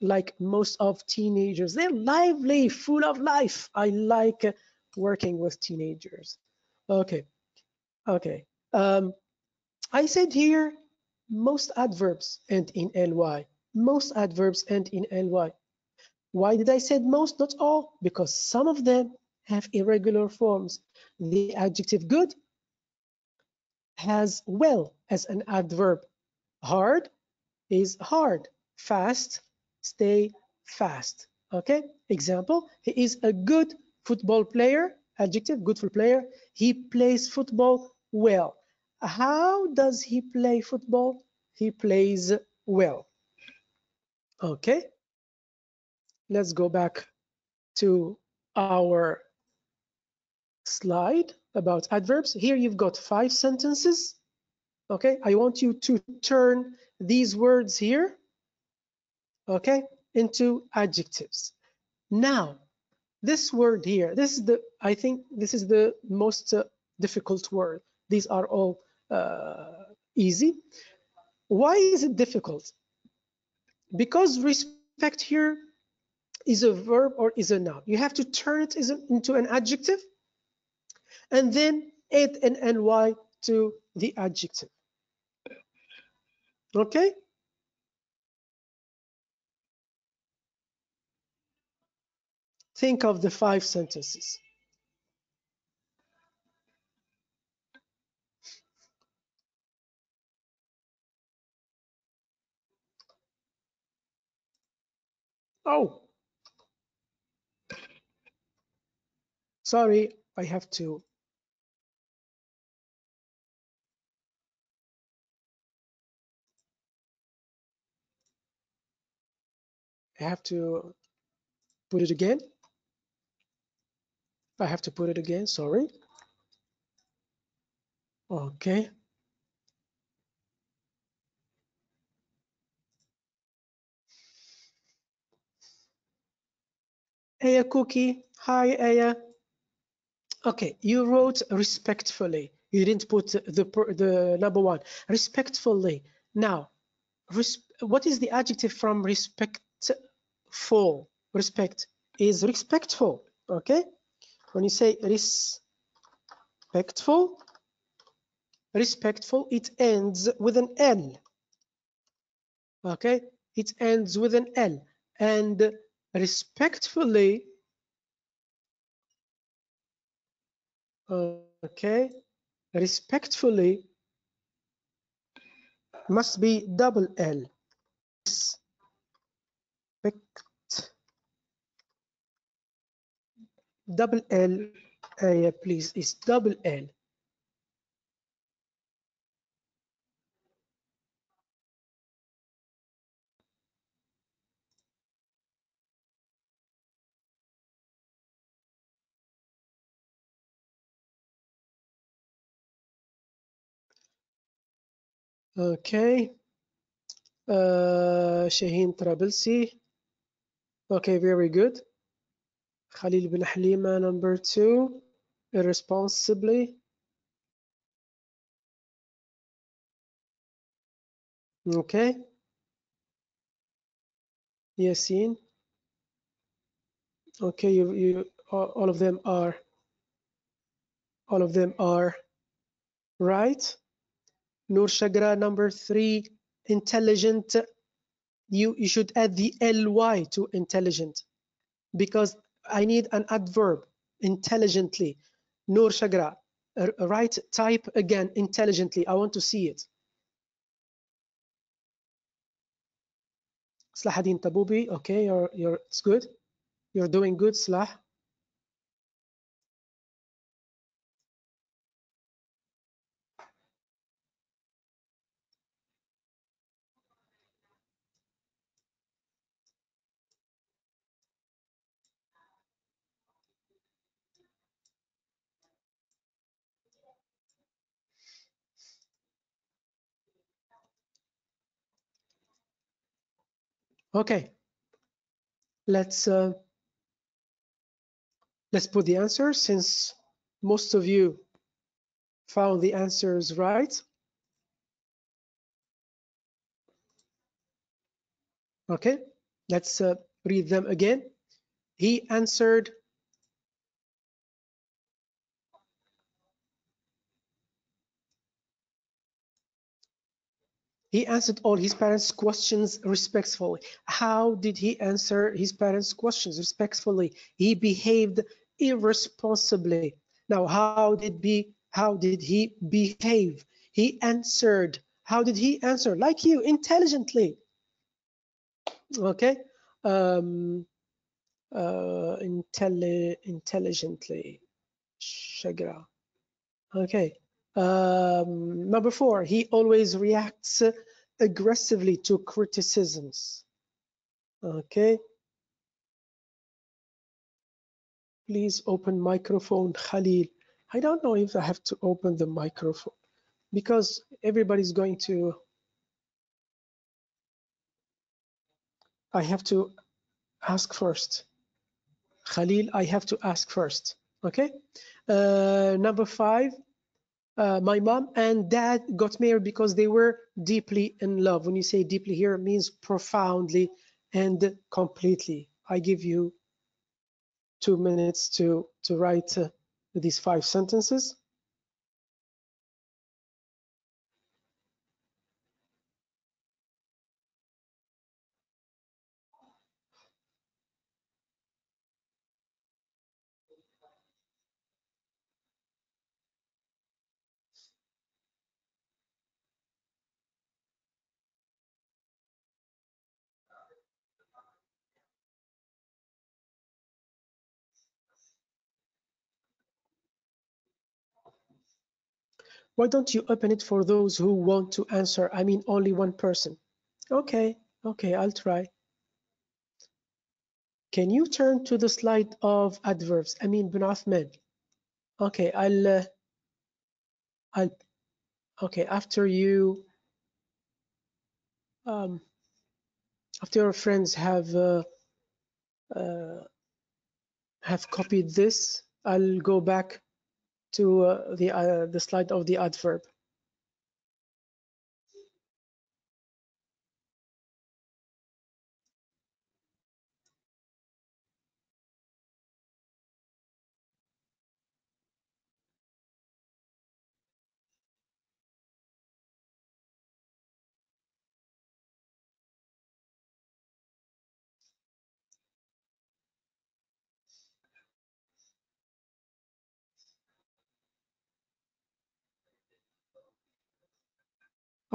like most of teenagers. They're lively, full of life. I like working with teenagers. Okay, okay. I said here, most adverbs end in ly. Most adverbs end in ly. Why did I say most, not all? Because some of them have irregular forms. The adjective good has well as an adverb. Hard is hard. Fast, stay fast. Okay, example, he is a good football player. Adjective, good football player. He plays football well. How does he play football? He plays well. Okay, let's go back to our slide about adverbs. Here you've got 5 sentences. Okay, I want you to turn these words here, okay, into adjectives. Now, this word here, this is I think this is the most difficult word. These are all easy. Why is it difficult? Because respect here is a verb or is a noun. You have to turn it into an adjective and then add an ly to the adjective. Okay? Think of the 5 sentences. Oh, sorry, I have to put it again. I have to put it again, sorry. Okay. Aya Cookie, hi Aya. Okay, you wrote respectfully. You didn't put the number 1. Respectfully. Now, what is the adjective from respectful? Respect is respectful. Okay, when you say respectful, it ends with an L. Okay, it ends with an L. And respectfully, okay, respectfully must be double L. Respect. Double L, please, is double L. Okay. Shaheen Trabilsi. Okay, very good. Khalil bin Halima, number 2. Irresponsibly. Okay. Yasin. Okay, you all of them are right. Noor Shagra, number 3. Intelligent. You should add the ly to intelligent because I need an adverb. Intelligently. Noor Shagra, right, type again intelligently. I want to see it. Slahaddin Tabubi, okay, it's good. You're doing good, Salah. Okay, let's put the answers since most of you found the answers right. Okay, let's read them again. He answered all his parents' questions respectfully. How did he answer his parents' questions respectfully? He behaved irresponsibly. Now, how did he behave? He answered. How did he answer? Like you, intelligently. Okay. Intelligently. Shagra. Okay. Number 4, he always reacts aggressively to criticisms. Okay. Please open microphone, Khalil. I don't know if I have to open the microphone because everybody's going to. I have to ask first. Khalil, I have to ask first. Okay. Number 5, my mom and dad got married because they were deeply in love. When you say deeply here, it means profoundly and completely. I give you 2 minutes to write these 5 sentences. Why don't you open it for those who want to answer? I mean, only one person. Okay, I'll try. Can you turn to the slide of adverbs? I mean, bin Uthman. Okay, I'll okay, after you after your friends have copied this, I'll go back to the slide of the adverb.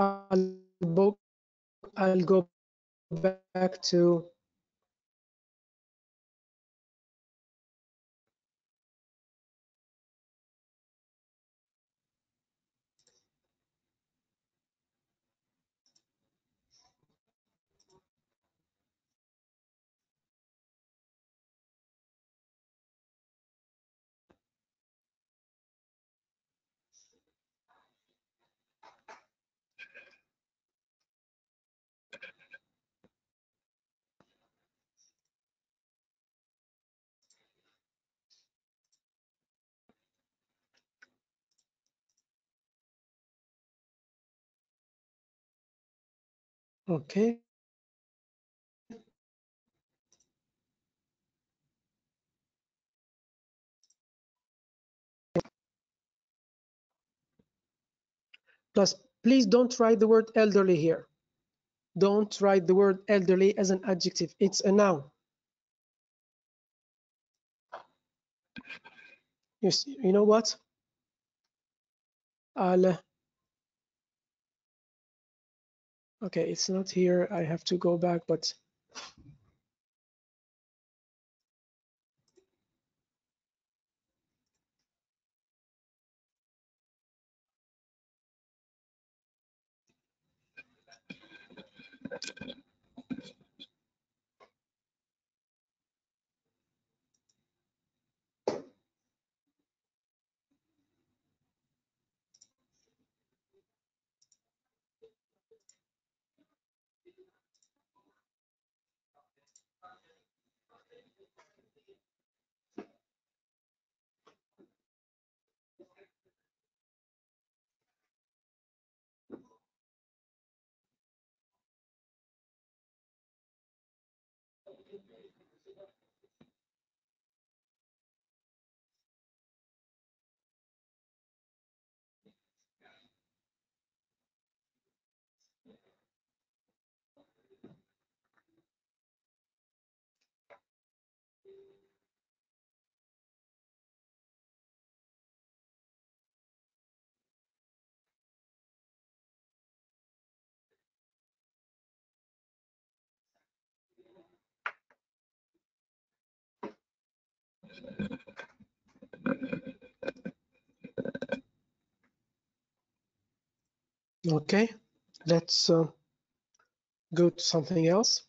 I'll book, I'll go back to okay. Plus, please don't write the word elderly here. Don't write the word elderly as an adjective. It's a noun. You know what? Okay, it's not here. I have to go back, but okay. Let's go to something else.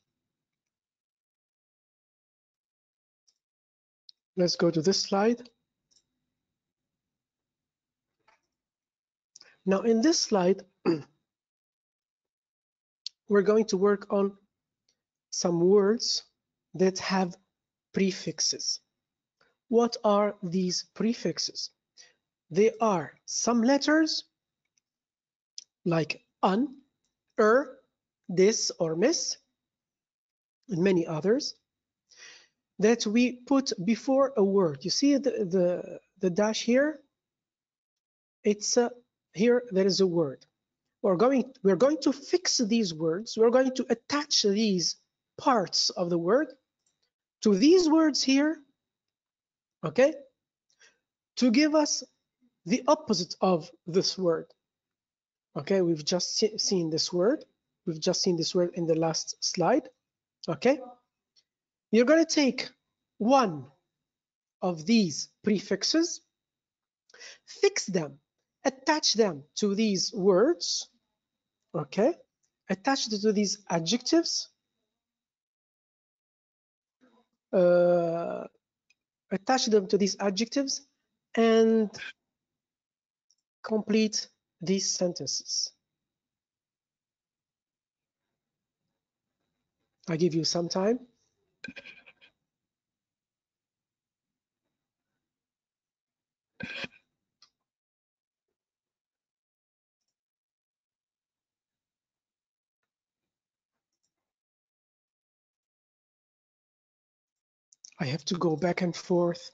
Let's go to this slide. Now, in this slide, we're going to work on some words that have prefixes. What are these prefixes? They are some letters like un, this or miss, and many others that we put before a word. You see the dash here? It's here there is a word. We're going to fix these words. We're going to attach these parts of the word to these words here, okay, to give us the opposite of this word. Okay, we've just seen this word. We've just seen this word in the last slide. Okay, you're going to take one of these prefixes, fix them, attach them to these words. Okay, attach it to these adjectives. Attach them to these adjectives and complete these sentences. I give you some time. I have to go back and forth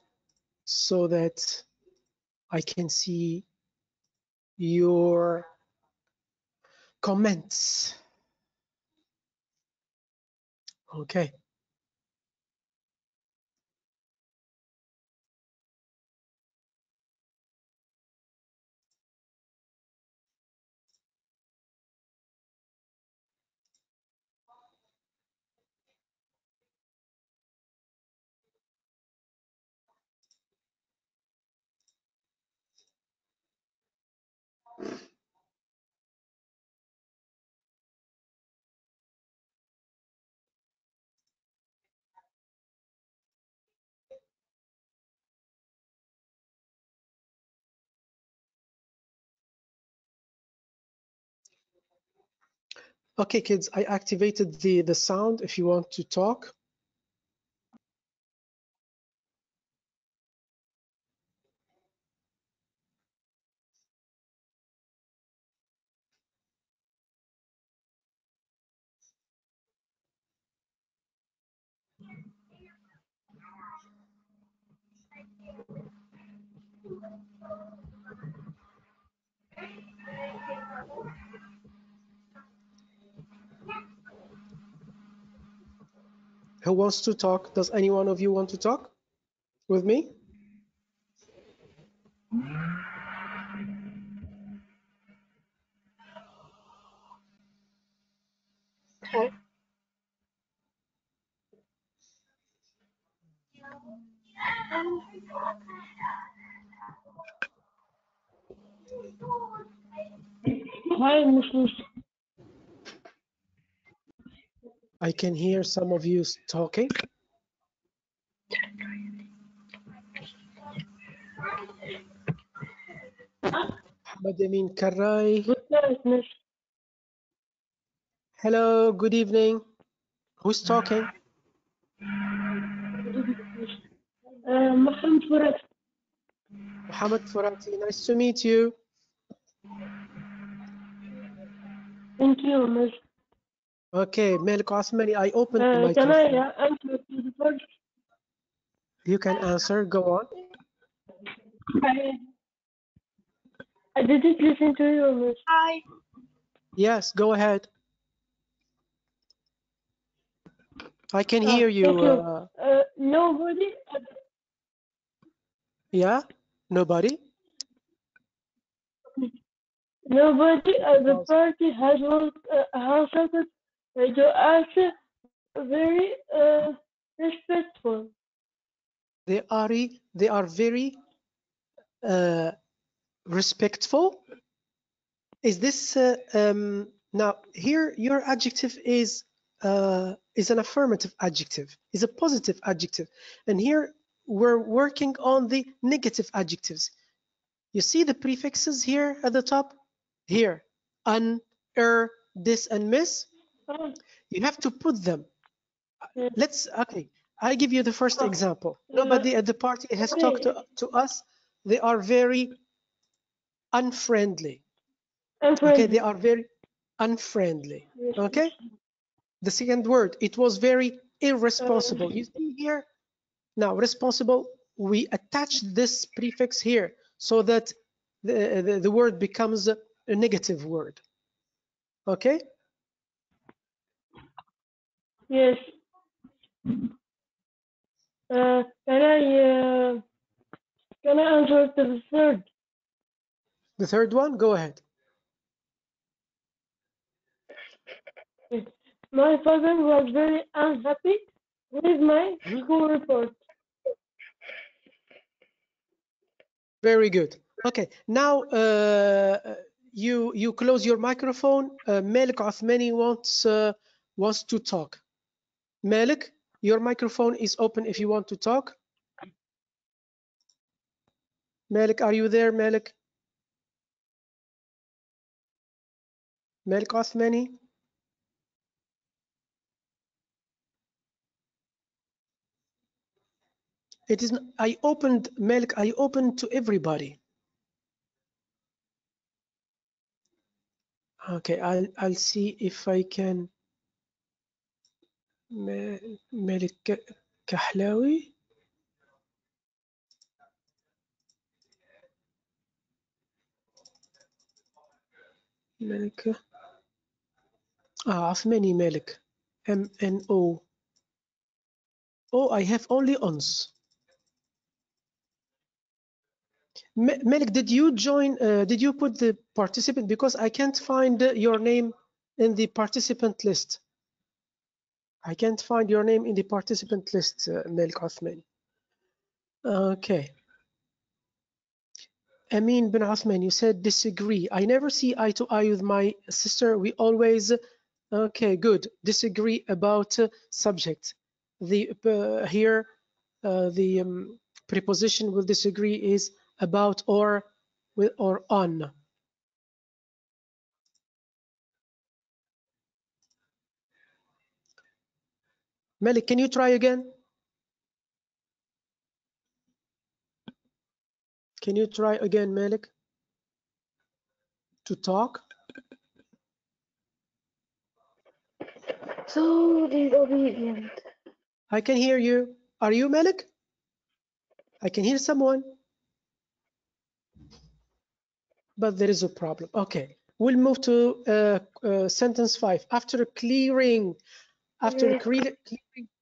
so that I can see your comments. Okay. Okay, kids, I activated the sound if you want to talk. Who wants to talk? Does any one of you want to talk with me? Okay. Hi, Mrs. I can hear some of you talking. Ahmed Amin Karai. Good night, Miss. Hello, good evening. Who's talking? Mohammed Farad. Mohammed Furati. Nice to meet you. Thank you, Miss. Okay, Malik Osmani, I opened the Can I microphone. answer to the first? You can answer. Go on. I, I didn't listen to you, Miss. Hi. Yes, go ahead. I can hear Thank you. you. Nobody. Yeah? Nobody? Nobody at the Because party has household to ask very respectful. they are very respectful. Is this now here your adjective is an affirmative adjective, is a positive adjective, and here we're working on the negative adjectives. You see the prefixes here at the top? Here, un, dis, and miss. Oh, You have to put them. yes. Okay, I give you the first Oh, example. Nobody at the party has talked okay. to us. They are very unfriendly. I'm Okay, they friendly. are very unfriendly. Yes. Okay, the second word, it was very Uh, irresponsible. You see here, now responsible, we attach this prefix here so that the word becomes a negative word. Okay, yes. Uh, can I uh, can I answer to the third? the third one, go ahead. Yes. My father was very unhappy with my Mhm. school report. Very good. Okay, now you close your microphone. Malik Othmani wants to talk. Malik, your microphone is open if you want to talk. Malik, are you there, Malik? Malik Othmani? It is. I opened Malik. I opened to everybody. Okay, I'll see if I can. Malik Kahlawi. Malik. Othmani Malik. MNO. Oh, I have only ons. Malik, did you join? Did you put the participant? Because I can't find your name in the participant list. I can't find your name in the participant list, Malik Othmani. Okay. Amin bin Othman, you said disagree. I never see eye to eye with my sister. We always, okay, good. Disagree about subject. The here, the preposition will disagree is about or with or on. Malik, can you try again? Can you try again, Malik, to talk? So disobedient. I can hear you. Are you Malik? I can hear someone, but there is a problem. Okay, we'll move to sentence 5. After clearing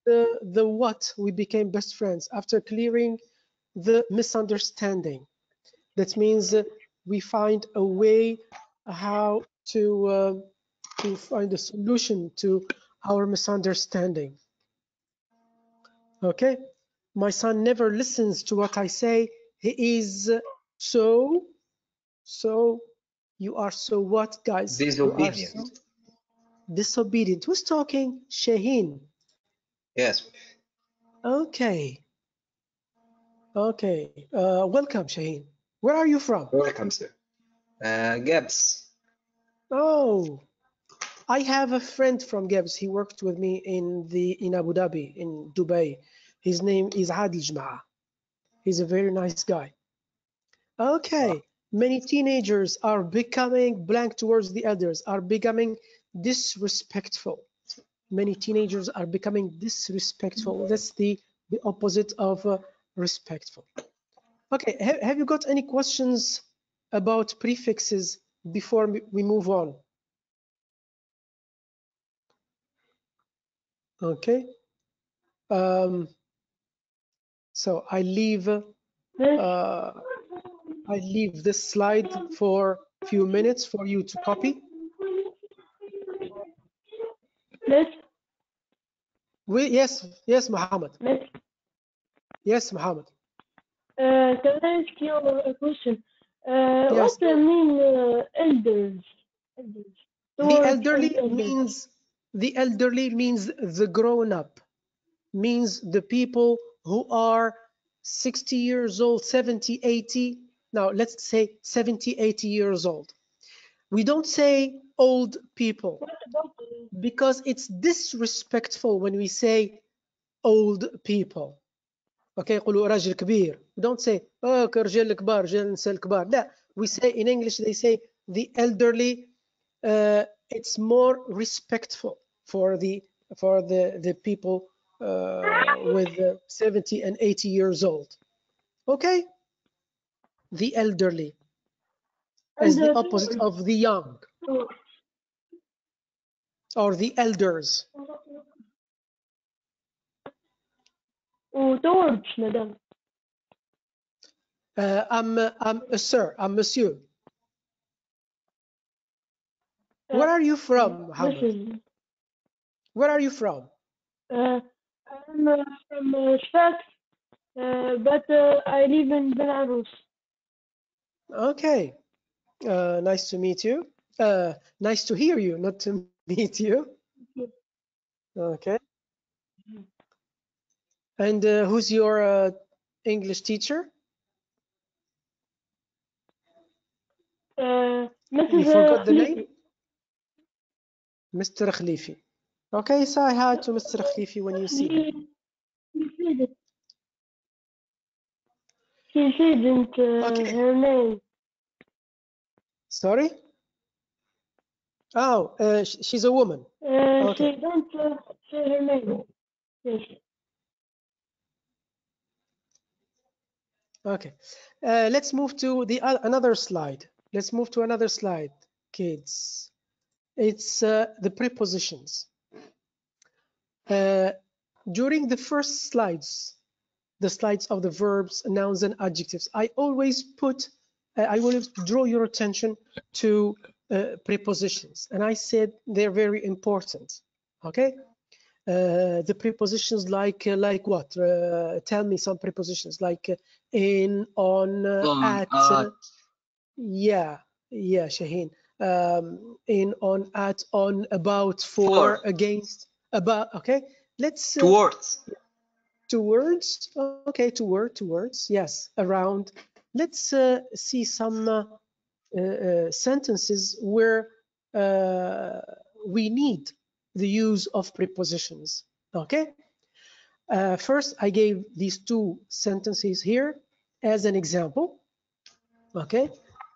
the what, we became best friends. After clearing the misunderstanding, that means we find a way how to find a solution to our misunderstanding. Okay, my son never listens to what I say. He is so you are so what, guys? You are Disobedient. so disobedient. Who's talking? Shaheen. Yes. Okay. Okay. Welcome, Shaheen. Where are you from? Welcome, sir. Gibbs. Oh, I have a friend from Gibbs. He worked with me in Abu Dhabi, in Dubai. His name is Adil Jma'a. He's a very nice guy. Okay. Many teenagers are becoming blank towards the elders, are becoming disrespectful. Many teenagers are becoming disrespectful. That's the opposite of respectful. Okay, have you got any questions about prefixes before we move on? Okay. So I leave this slide for a few minutes for you to copy. Miss, Yes, Muhammad. Miss, Yes, Muhammad. can I ask you a question? Yes. What mean elders? Elders. The Towards elderly elders. means the grown up, means the people who are 60 years old, 70, 80. Now let's say 70, 80 years old. We don't say old people What about because it's disrespectful when we say old people. Okay, يقولوا راجل كبير. We don't say oh رجال الكبار رجال النساء الكبار. لا, we say in English they say the elderly. It's more respectful for the people with 70 and 80 years old. Okay, the elderly as the opposite of the young or the elders. towards, madam. I'm a sir. I'm monsieur. Where are you from, Muhammad? Listen, Where are you from? I'm from Sfax, but I live in Belarus. Okay, nice to meet you. Nice to hear you, not to meet you. Okay. And who's your English teacher? You forgot the name? Mr. Khalifi. Okay, say hi to Mr. Khalifi when you see him. She didn't Okay. her name. Sorry? Oh, she's a woman. Okay. She don't say her name. Yes. Okay. Let's move to the another slide. Let's move to another slide, kids. It's the prepositions. During the first slides, the slides of the verbs, nouns, and adjectives, I always put, I will draw your attention to prepositions, and I said they're very important. Okay, the prepositions like what? Tell me some prepositions like in, on, at. Yeah, Shaheen. In, on, at, on, about, for, against, about. Okay, let's. Towards. Towards. Okay, towards. Yes, around. Let's see some sentences where we need the use of prepositions. Okay, First, I gave these two sentences here as an example. Okay,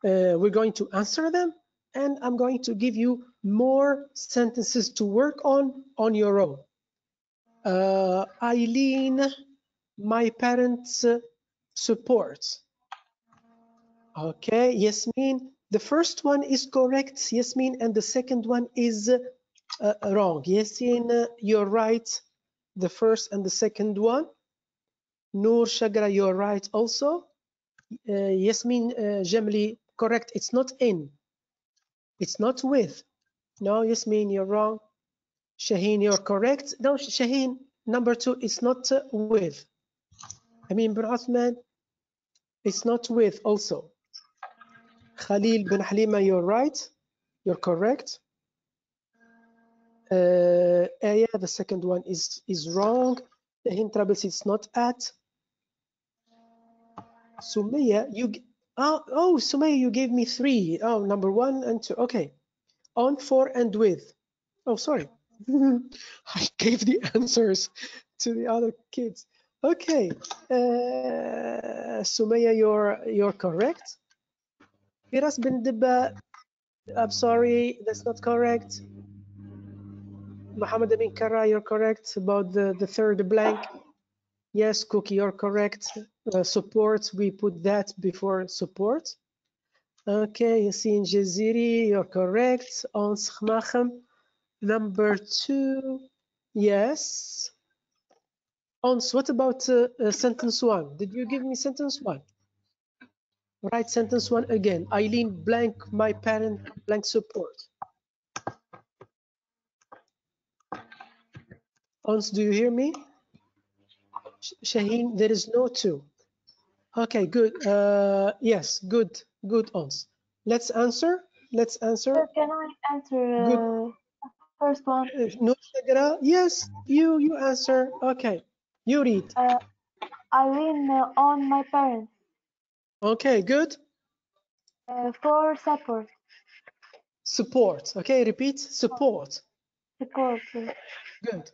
we're going to answer them, and I'm going to give you more sentences to work on your own. Eileen, my parents support. Okay, Yasmin, the first one is correct, Yasmin, and the second one is wrong. Yasmin, you're right, the first and the second one. Noor Shagra, you're right also. Yasmin Jamli, correct, it's not in, it's not with. No, Yasmin, you're wrong. Shaheen, you're correct. No, Shaheen, number two, it's not with. I mean, bin Uthman, it's not with also. Khalil bin Halima, you're right. You're correct. Aya, the second one is wrong. Shaheen Trables, it's not at. Sumaya, Sumaya, you gave me three. Oh, number one and two. Okay. On, for, and with. Oh, sorry. I gave the answers to the other kids. Okay. Sumaya, you're correct. Firas bin Dibba, I'm sorry, that's not correct. Muhammad Amin Kara, you're correct about the third blank. Yes, Cookie, you're correct. Support, we put that before support. Okay, Yassine Jaziri, you're correct. On Skhmachem, number two, yes. Ons, what about sentence one? Did you give me sentence one? Write sentence one again. Eileen blank, my parent blank support. Ons, do you hear me? Shaheen, there is no two. Okay, good. Yes, good, good, Ons. Let's answer. Let's answer. Can I answer Good. first one? No, Shagra. Yes, you answer. Okay, you read. Eileen on my parents Okay, good. for support. Support. Okay, repeat. Support. Support. Good.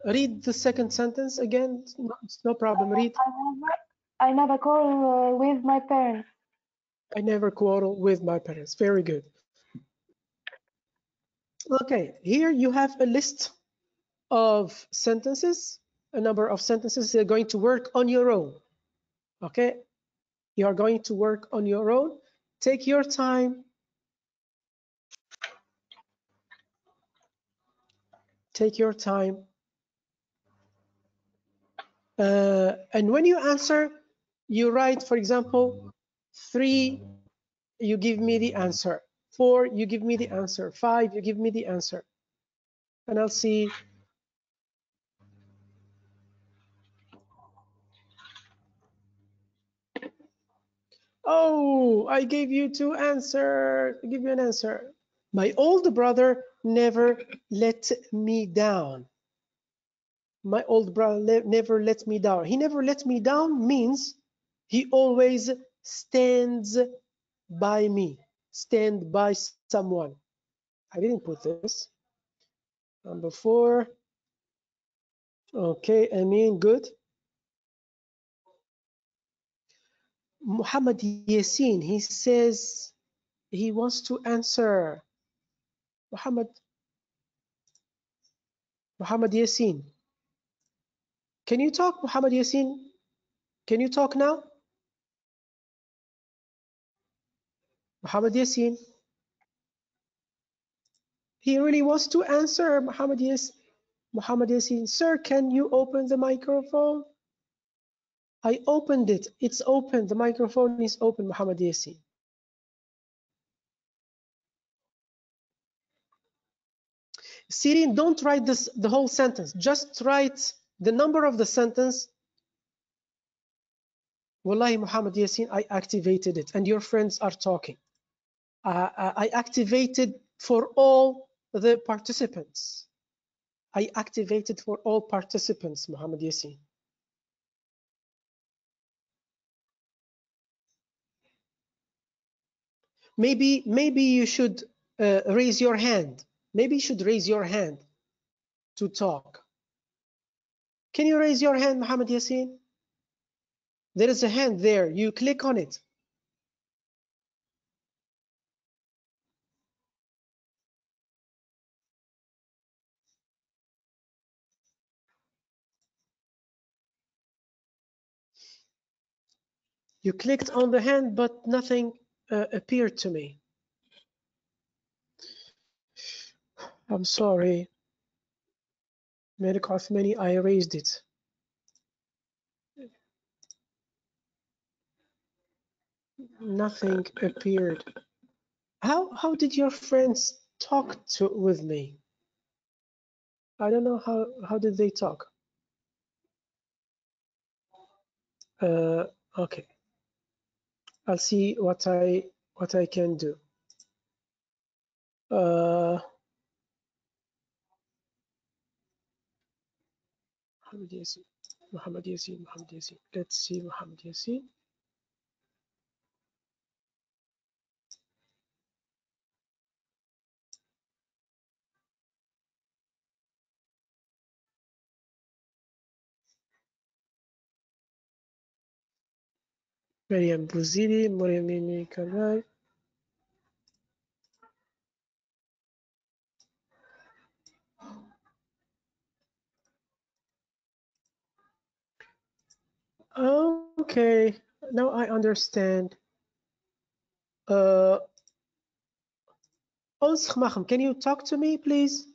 Read the second sentence again. It's no problem. Read. I never quarrel with my parents. I never quarrel with my parents. Very good. Okay, here you have a list of sentences, a number of sentences you're going to work on your own. Okay, you are going to work on your own. Take your time. Take your time. And when you answer, you write, for example, 3, you give me the answer. 4, you give me the answer. 5, you give me the answer. And I'll see. Oh, I gave you 2 answers. I give you an answer. My older brother never let me down. My old brother never let me down. He never let me down means he always stands by me. Stand by someone. I didn't put this. Number 4. Okay, I mean, good. Muhammad Yassin, he says he wants to answer. Muhammad Yassin. Can you talk, Muhammad Yassin? Can you talk now? Muhammad Yassin. He really wants to answer, Muhammad Yassin. Sir, can you open the microphone? I opened it. It's open. The microphone is open, Muhammad Yassin. Sirin, don't write the whole sentence. Just write the number of the sentence. Wallahi, Muhammad Yassin, I activated it, and your friends are talking. I activated for all the participants. I activated for all participants, Muhammad Yassin. Maybe you should raise your hand. Maybe you should raise your hand to talk. Can you raise your hand, Muhammad Yassin? There is a hand there. You click on it. You clicked on the hand, but nothing appeared to me. I'm sorry. Malik Othmani, I raised it. Nothing appeared. How did your friends talk with me? I don't know how did they talk. Okay, I'll see what I can do. Muhammad Yassin, Muhammad Yassin, Muhammad Yassin. Let's see Muhammad Yassin. Mariam Bouzidi, Mariam Kanai. Okay, now I understand. Ons Maham, can you talk to me, please?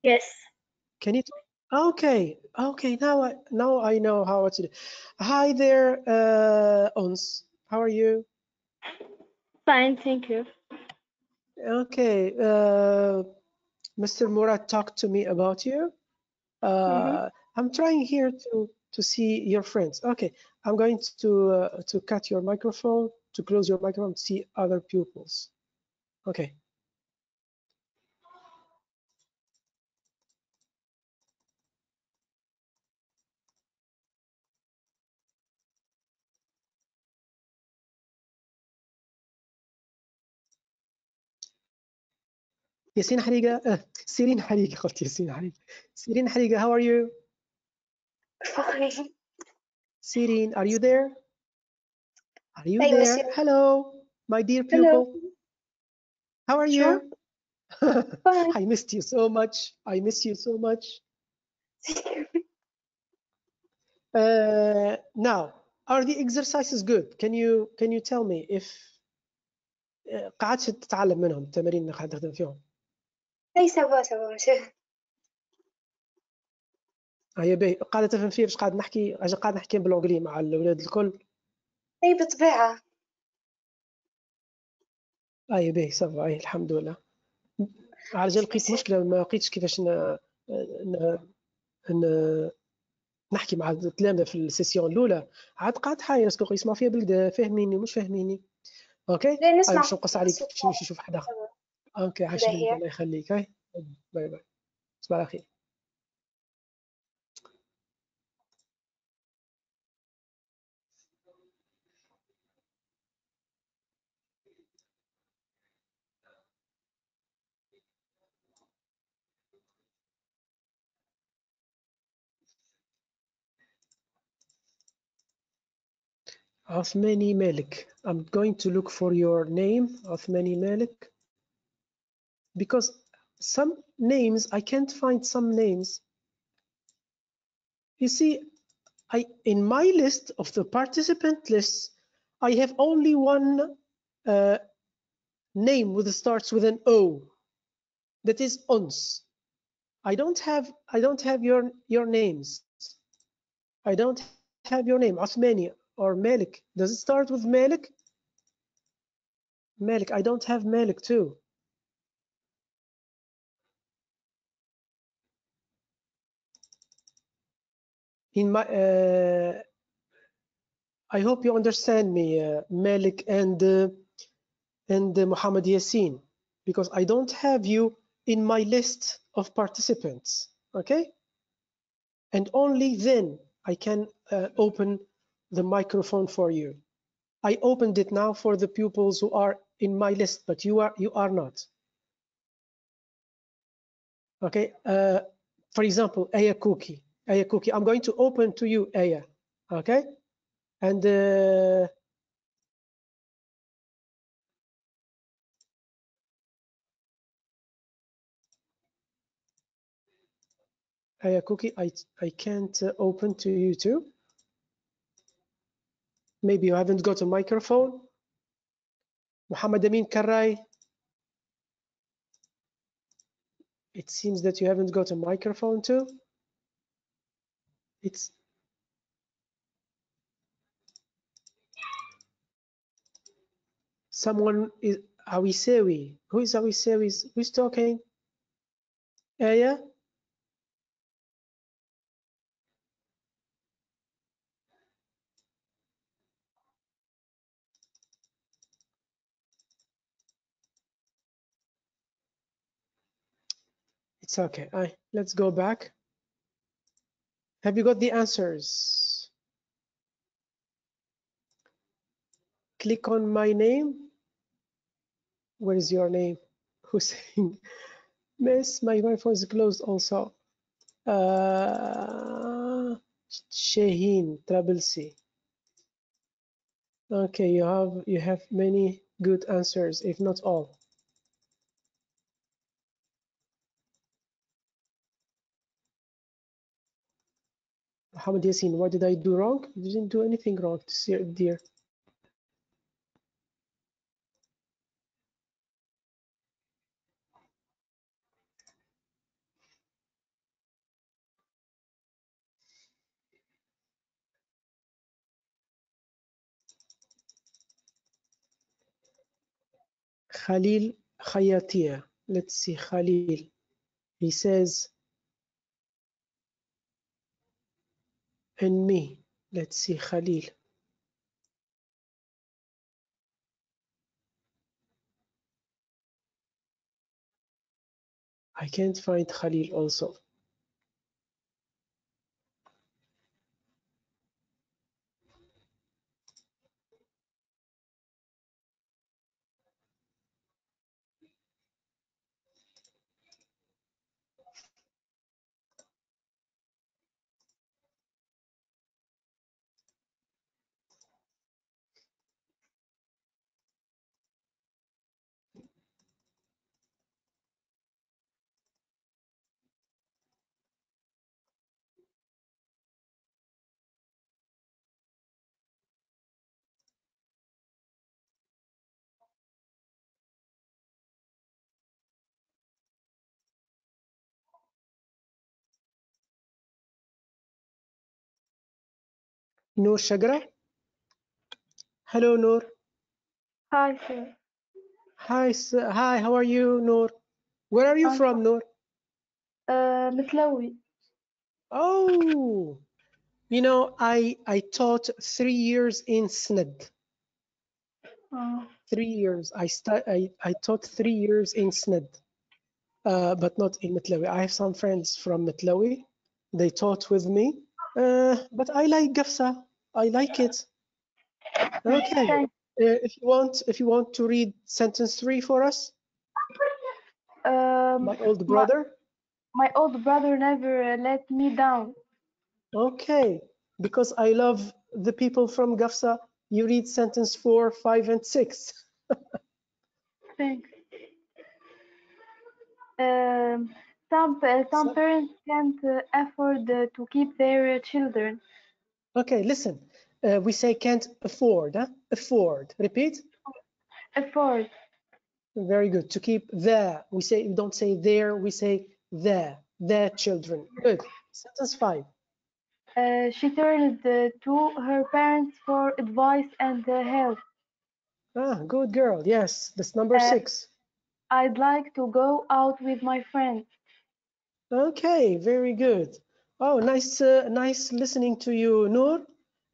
Yes. Can you talk? Okay, okay, now I know how to do. Hi there, Ons. How are you? Fine, thank you. Okay, Mr. Murad talked to me about you. I'm trying here to see your friends. Okay, I'm going to cut your microphone, to close your microphone, to see other pupils. Okay. Yasin Hariga, Sirin Hariga, قلت Yasin Hariga. Sirin Hariga, how are you? Fine. Sirin, are you there? Are you أيوة there? سيرين. Hello, my dear Hello. pupil. How are Sure. you? Fine. I missed you so much. I miss you so much. Now, are the exercises good? Can you tell me if قعدت تتعلم منهم التمارين اللي قاعد تخدم فيهم؟ أي سوا ماشي. هيا باهي قاعدة تفهم فيه باش قاعد نحكي بالانجلي مع الاولاد الكل. أي بالطبيعة. هيا باهي صافا هاي الحمد لله. على جال لقيت مشكلة ما لقيتش كيفاش نحكي مع التلامذة في السيسيون الأولى. عاد قاعد حاير اسكو يسمعوا فيها بالكدا فاهميني مش فاهميني. اوكي لا نسمع. باش نقص عليك باش نمشي نشوف حدا اخر. اوكي عايش بك الله يخليك. هاي باي باي تصبح على خير. Othmani Malik. I'm going to look for your name, Othmani Malik, because some names I can't find some names. You see, in my list of the participant lists, I have only one name that starts with an O. That is Ons. I don't have your names. I don't have your name, Othmani or Malik. Does it start with Malik? Malik, I don't have Malik too. In my, I hope you understand me, Malik and Muhammad Yassin, because I don't have you in my list of participants. Okay, and only then I can open the microphone for you. I opened it now for the pupils who are in my list, but you are not. Okay, For example, Aya cookie. Aya cookie. I'm going to open to you, Aya. Okay? And Aya cookie, I can't open to you too. Maybe you haven't got a microphone. Muhammad Amin Karai. It seems that you haven't got a microphone too. It's someone is Awisewi. Who is Awisewi? Who's talking? Aya? It's okay. Let's go back. Have you got the answers? Click on my name. Where is your name? Hussein. Miss, my microphone is closed also. Shaheen, Trouble C. Okay, you have many good answers, if not all. Muhammad Yassin, what did I do wrong? You didn't do anything wrong, dear. Khalil Khayatia. Let's see, Khalil. He says, and me. Let's see, Khalil. I can't find Khalil also. Noor Shagra? Hello, Noor. Hi, sir. Hi, hi, how are you, Noor? Where are you from, Noor? متلوي. Oh, you know, I taught 3 years in SNED. 3 years. I taught 3 years in SNED, but not in Metlawi. I have some friends from Metlawi. They taught with me, but I like Gafsa. I like it. Okay. Thanks. If you want to read sentence 3 for us, my old brother. My old brother never let me down. Okay, because I love the people from Gafsa, you read sentence 4, 5, and 6. Thanks. Some parents can't afford to keep their children. Okay, listen. We say can't afford. Huh? Afford. Repeat. Afford. Very good. To keep we don't say their. We say their children. Good. Sentence 5. She turned to her parents for advice and help. Good girl. Yes, that's number 6. I'd like to go out with my friends. Okay, very good. Oh, nice, nice listening to you, Noor.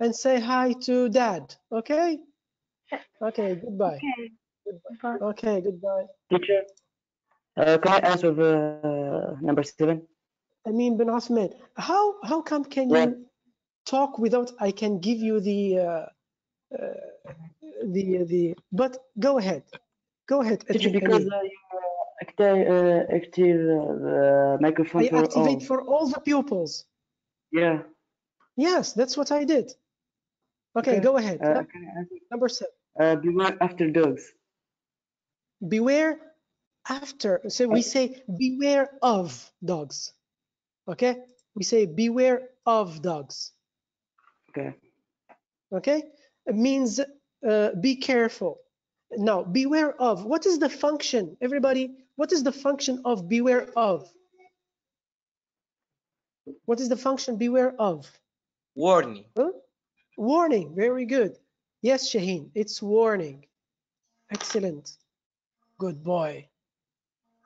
And say hi to Dad. Okay. Okay. Goodbye. Okay. Goodbye. Okay. Goodbye. Teacher, can I answer number 7? Amin bin Osman, how come can Yeah. you talk without I can give you the but go ahead Teacher, Amin. because your active the microphone I for activate all. for all the pupils. Yeah. Yes, that's what I did. Okay, Okay. go ahead. Yeah. Can I answer? Number 7. Beware after dogs. Beware after. So we say beware of dogs. Okay? We say beware of dogs. Okay. Okay? It means be careful. Now, beware of. What is the function? Everybody, what is the function of beware of? What is the function beware of? Warning. Huh? Warning. Very good. Yes, Shaheen, it's warning. Excellent. Good boy.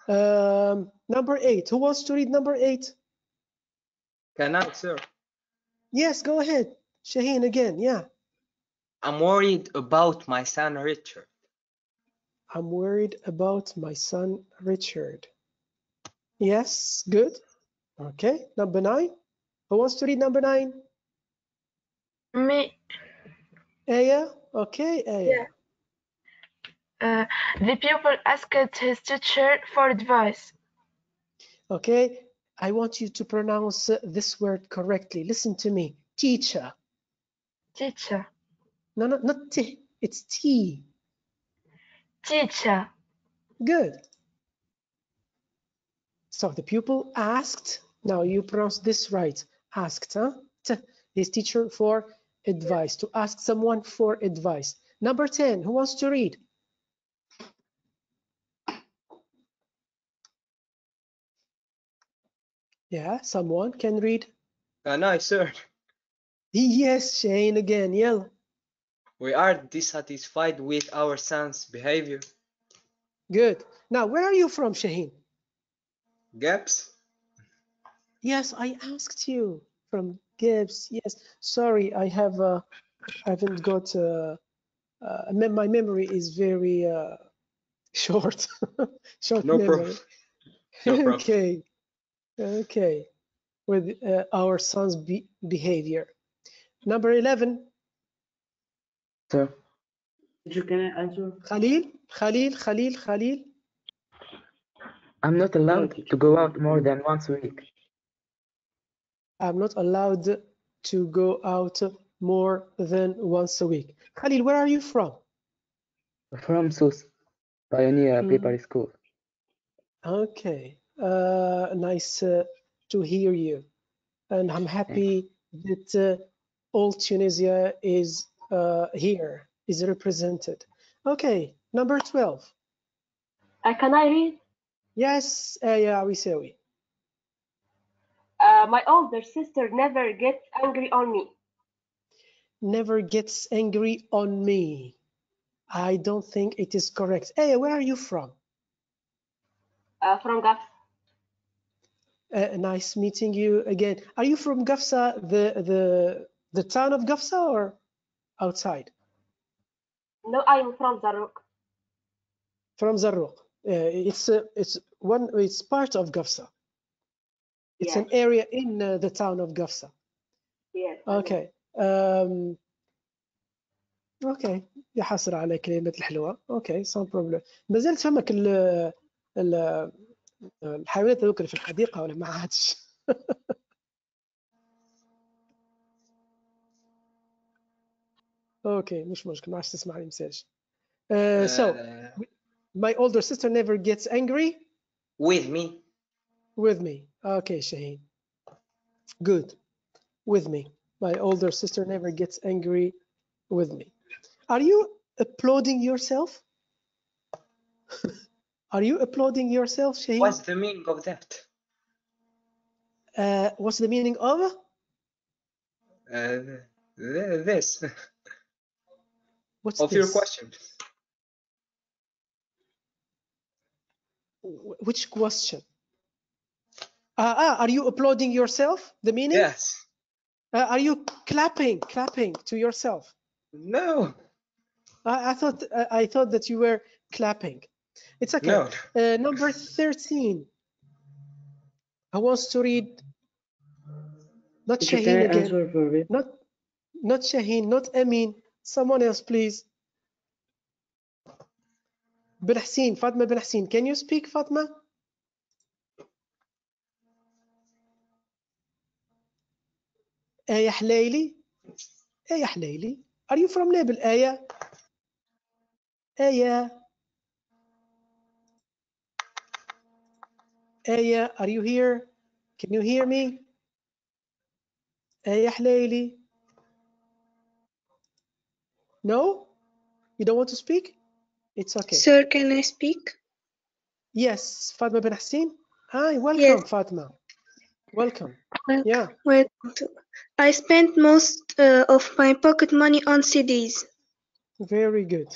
Number 8. Who wants to read number 8? Can I, sir? Yes, go ahead. Shaheen again. Yeah. I'm worried about my son Richard. I'm worried about my son Richard. Yes, good. Okay. Number 9. Who wants to read number 9? Me. Aya. Okay, Aya. The pupil asked his teacher for advice. Okay. I want you to pronounce this word correctly. Listen to me. Teacher. Teacher. No, not T. It's T. Teacher. Good. So the pupil asked. Now you pronounce this right. Asked, huh? His teacher for advice. To ask someone for advice. Number 10. Who wants to read? Yeah, someone can read. Can I, sir? Yes, Shane again. Yell. We are dissatisfied with our son's behavior. Good. Now, where are you from, Shaheen? Gaps? Yes, I asked you from Gibbs. Yes. Sorry, I haven't got. My memory is very short. Short No problem. memory. No problem. Okay. Okay. With our son's behavior. Number 11. So, can I answer? Khalil. I'm not allowed to go out more than once a week. I'm not allowed to go out more than once a week. Khalil, where are you from? From SUS, Pioneer Preparatory School. Okay. Nice to hear you. And I'm happy that all Tunisia is here, is represented. Okay, number 12. Can I read? Yes, yeah, we say. My older sister never gets angry on me. Never gets angry on me. I don't think it is correct. Hey, where are you from? From Gafs. Nice meeting you again. Are you from Gafsa, the town of Gafsa, or outside? No, I'm from Zaruk. From Zarruq. It's part of Gafsa. It's Yes. an area in the town of Gafsa. Yes. Okay. اوكي يا حسرة على كلمة الحلوة. اوكي سون بروبليم. ما زلت فهمك الحيوانات هذوك اللي في الحديقة ولا ما عادش؟ اوكي مش مشكل، ما عادش تسمع لي مساج. So my older sister never gets angry With me. with me. Okay, Shaheen. Good. With me. My older sister never gets angry with me. Are you applauding yourself? Are you applauding yourself, Shaheen? What's the meaning of that? What's the meaning of? This. What's of this? your question. Which question? Are you applauding yourself? The meaning? Yes. Are you clapping to yourself? No. I thought that you were clapping. It's okay. No. Number 13. Who wants to read? Not Shaheen again. Not Shaheen, not Amin. Someone else, please. Ben Hassin, Fatma Ben Hassin. Can you speak, Fatma? آية حليلي. آية حليلي. Are you from Nabil, آية? آية. آية, are you here? Can you hear me? آية حليلي. No? You don't want to speak? It's okay. Sir, can I speak? Yes, Fatma bin Hassin. Hi, welcome, Yes. Fatma. Welcome. Welcome. Yeah, Welcome to. I spent most of my pocket money on CDs. very good.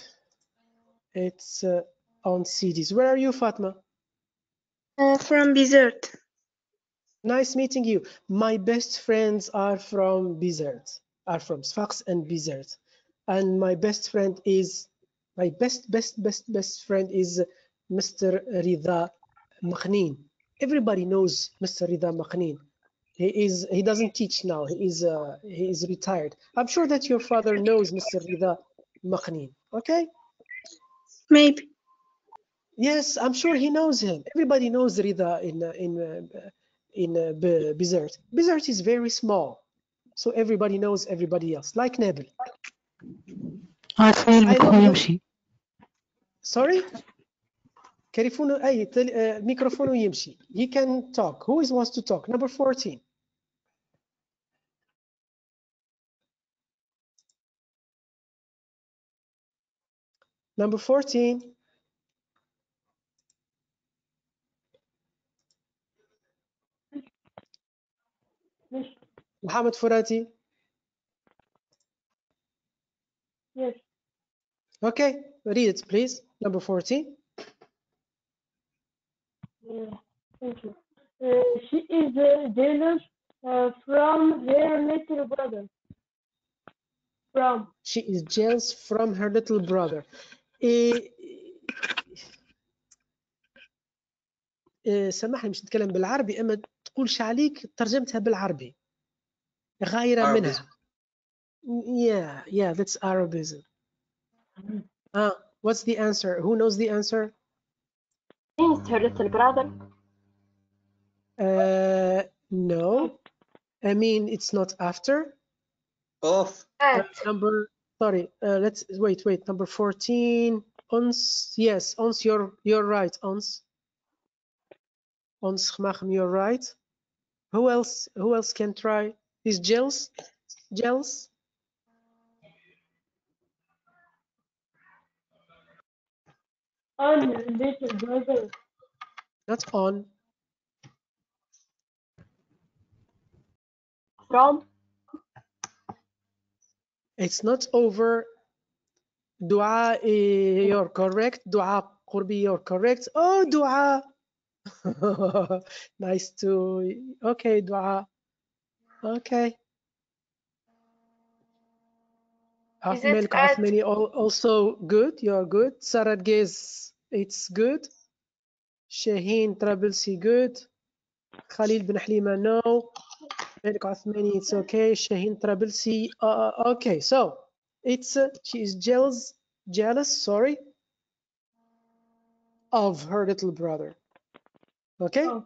It's on CDs. Where are you, Fatma? From Bizerte. Nice meeting you. My best friends are from Bizerte, are from Sfax and Bizerte. And my best friend is, my best friend is Mr. Rida Makhnin. Everybody knows Mr. Rida Makhnin. He doesn't teach now. He is retired. I'm sure that your father knows Mr. Rida Makhnin. Okay? Maybe. Yes, I'm sure he knows him. Everybody knows Rida in Bizerte. Bizerte is very small, so everybody knows everybody else, like Nabil. عارفين I know الميكروفون that. يمشي. Sorry? كريفونو أي ميكروفونه يمشي. He can talk. Who wants to talk? Number 14. Number 14. Mohammed Furati. Yes. Okay, read it, please. Number 14. Thank you. She is jealous from her little brother. From. She is jealous from her little brother. سامحني مش نتكلم بالعربي اما تقولش عليك ترجمتها بالعربي غايرة Arabism. منها. Yeah, that's Arabism. What's the answer? Who knows the answer? Means her little brother. No. I mean, it's not after. Of. Let's wait. Number 14. Ons, yes, Ons, you're right. Ons Khmachm, you're right. Who else can try? Is jealous? Jealous? On little brother. Not on. From. It's not over. Dua, you're correct. Dua Qurbi, you're correct. Oh, Dua. Nice to. Okay, Dua. Okay. Is it Malik at Athmani also good. You're good. Sarah Gez, it's good. Shaheen Trabilsi, good. Khalil bin Halima, no. Malik Athmani, it's okay. Shaheen Trabilsi, okay. So it's she is jealous, sorry, of her little brother. Okay. Oh.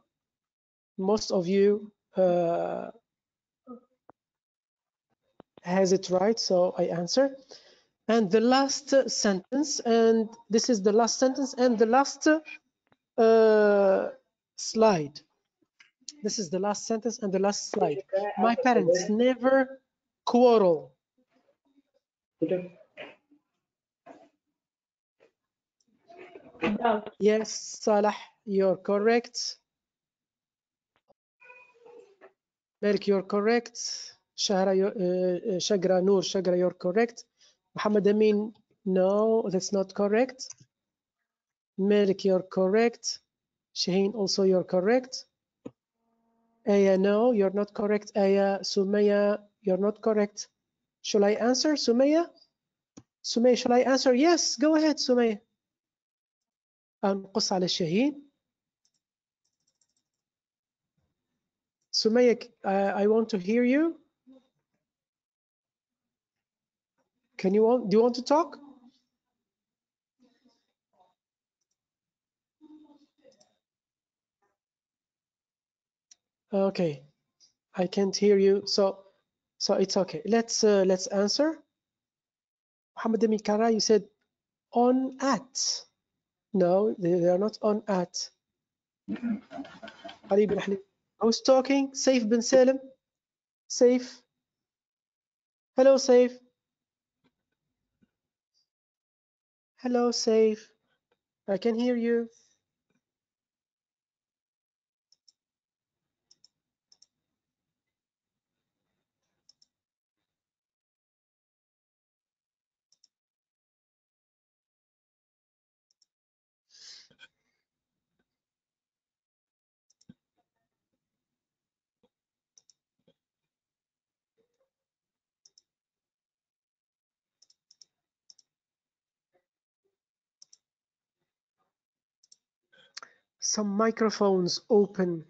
Most of you has it right, so I answer. And the last sentence, and this is the last sentence and the last slide. This is the last sentence and the last slide. My parents never quarrel. No. Yes, Salah, you're correct. Malik, you're correct. Shagra Noor, Shagra, you're correct. Muhammad Amin, no, that's not correct. Malik, you're correct. Shaheen, also you're correct. Aya, no, you're not correct. Aya, Sumaya, you're not correct. Shall I answer, Sumaya? Sumaya, shall I answer? Yes, go ahead, Sumaya. أنقص على شاهين. Sumaya, I want to hear you. Do you want to talk? Okay, I can't hear you. So So it's okay. Let's answer. Muhammad Amin Kara, you said on at. No, they are not on at. Ali bin Ahli. Who's talking? Saif bin Salim. Saif. Hello, Saif. Hello, Saif. I can hear you. Some microphones open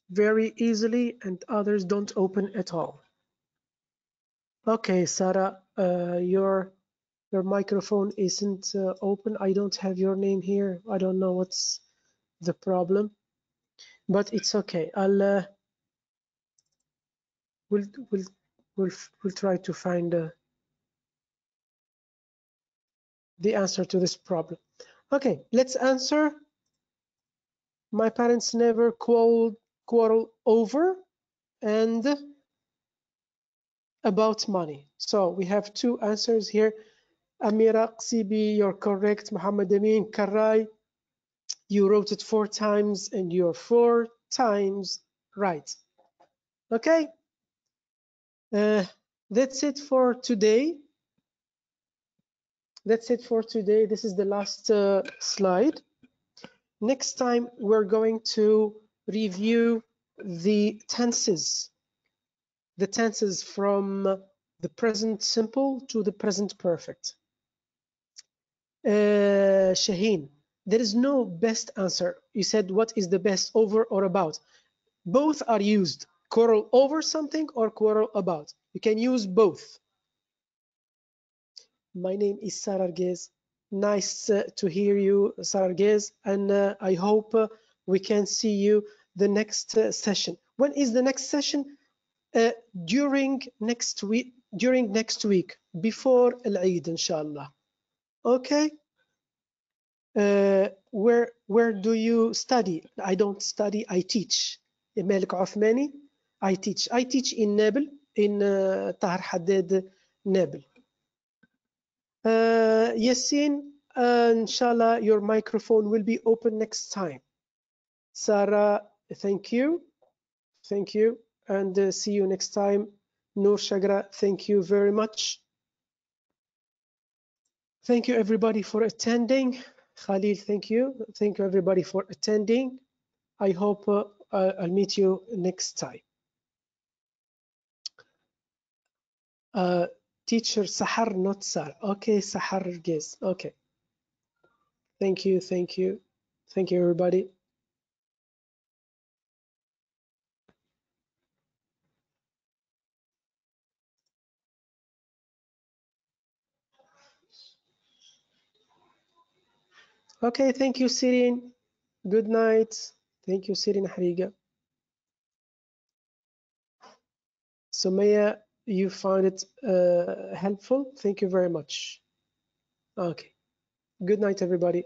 very easily and others don't open at all. Okay, Sarah, your microphone isn't open. I don't have your name here. I don't know what's the problem, but it's okay. I'll we'll try to find the answer to this problem. Okay, let's answer. My parents never quarrel over and about money. So we have two answers here. Amira Qsibi, you're correct. Muhammad Amin Karai, you wrote it 4 times and you're 4 times right. Okay, that's it for today. That's it for today. This is the last slide. Next time, we're going to review the tenses from the present simple to the present perfect. Shaheen, there is no best answer. You said what is the best, over or about? Both are used. Quarrel over something or quarrel about. You can use both. My name is Sarargez. Nice to hear you, Sarargez, and I hope we can see you the next session. When is the next session? During next week, before Al-Eid, inshallah. Okay. Where do you study? I don't study, I teach. Malik Othmani, I teach. I teach in Nabil, in Tahar Haddad, Nabil. Yassine, inshallah, your microphone will be open next time. Sarah, thank you. Thank you. And see you next time. Noor Shagra, thank you very much. Thank you, everybody, for attending. Khalil, thank you. Thank you, everybody, for attending. I hope I'll meet you next time. Teacher Sahar, not Sar. Okay, Sahar Gez. Okay. Thank you, thank you. Thank you, everybody. Okay, thank you, Sirin. Good night. Thank you, Sirin Hariga. Sumaya, you found it helpful. Thank you very much. Okay. Good night, everybody.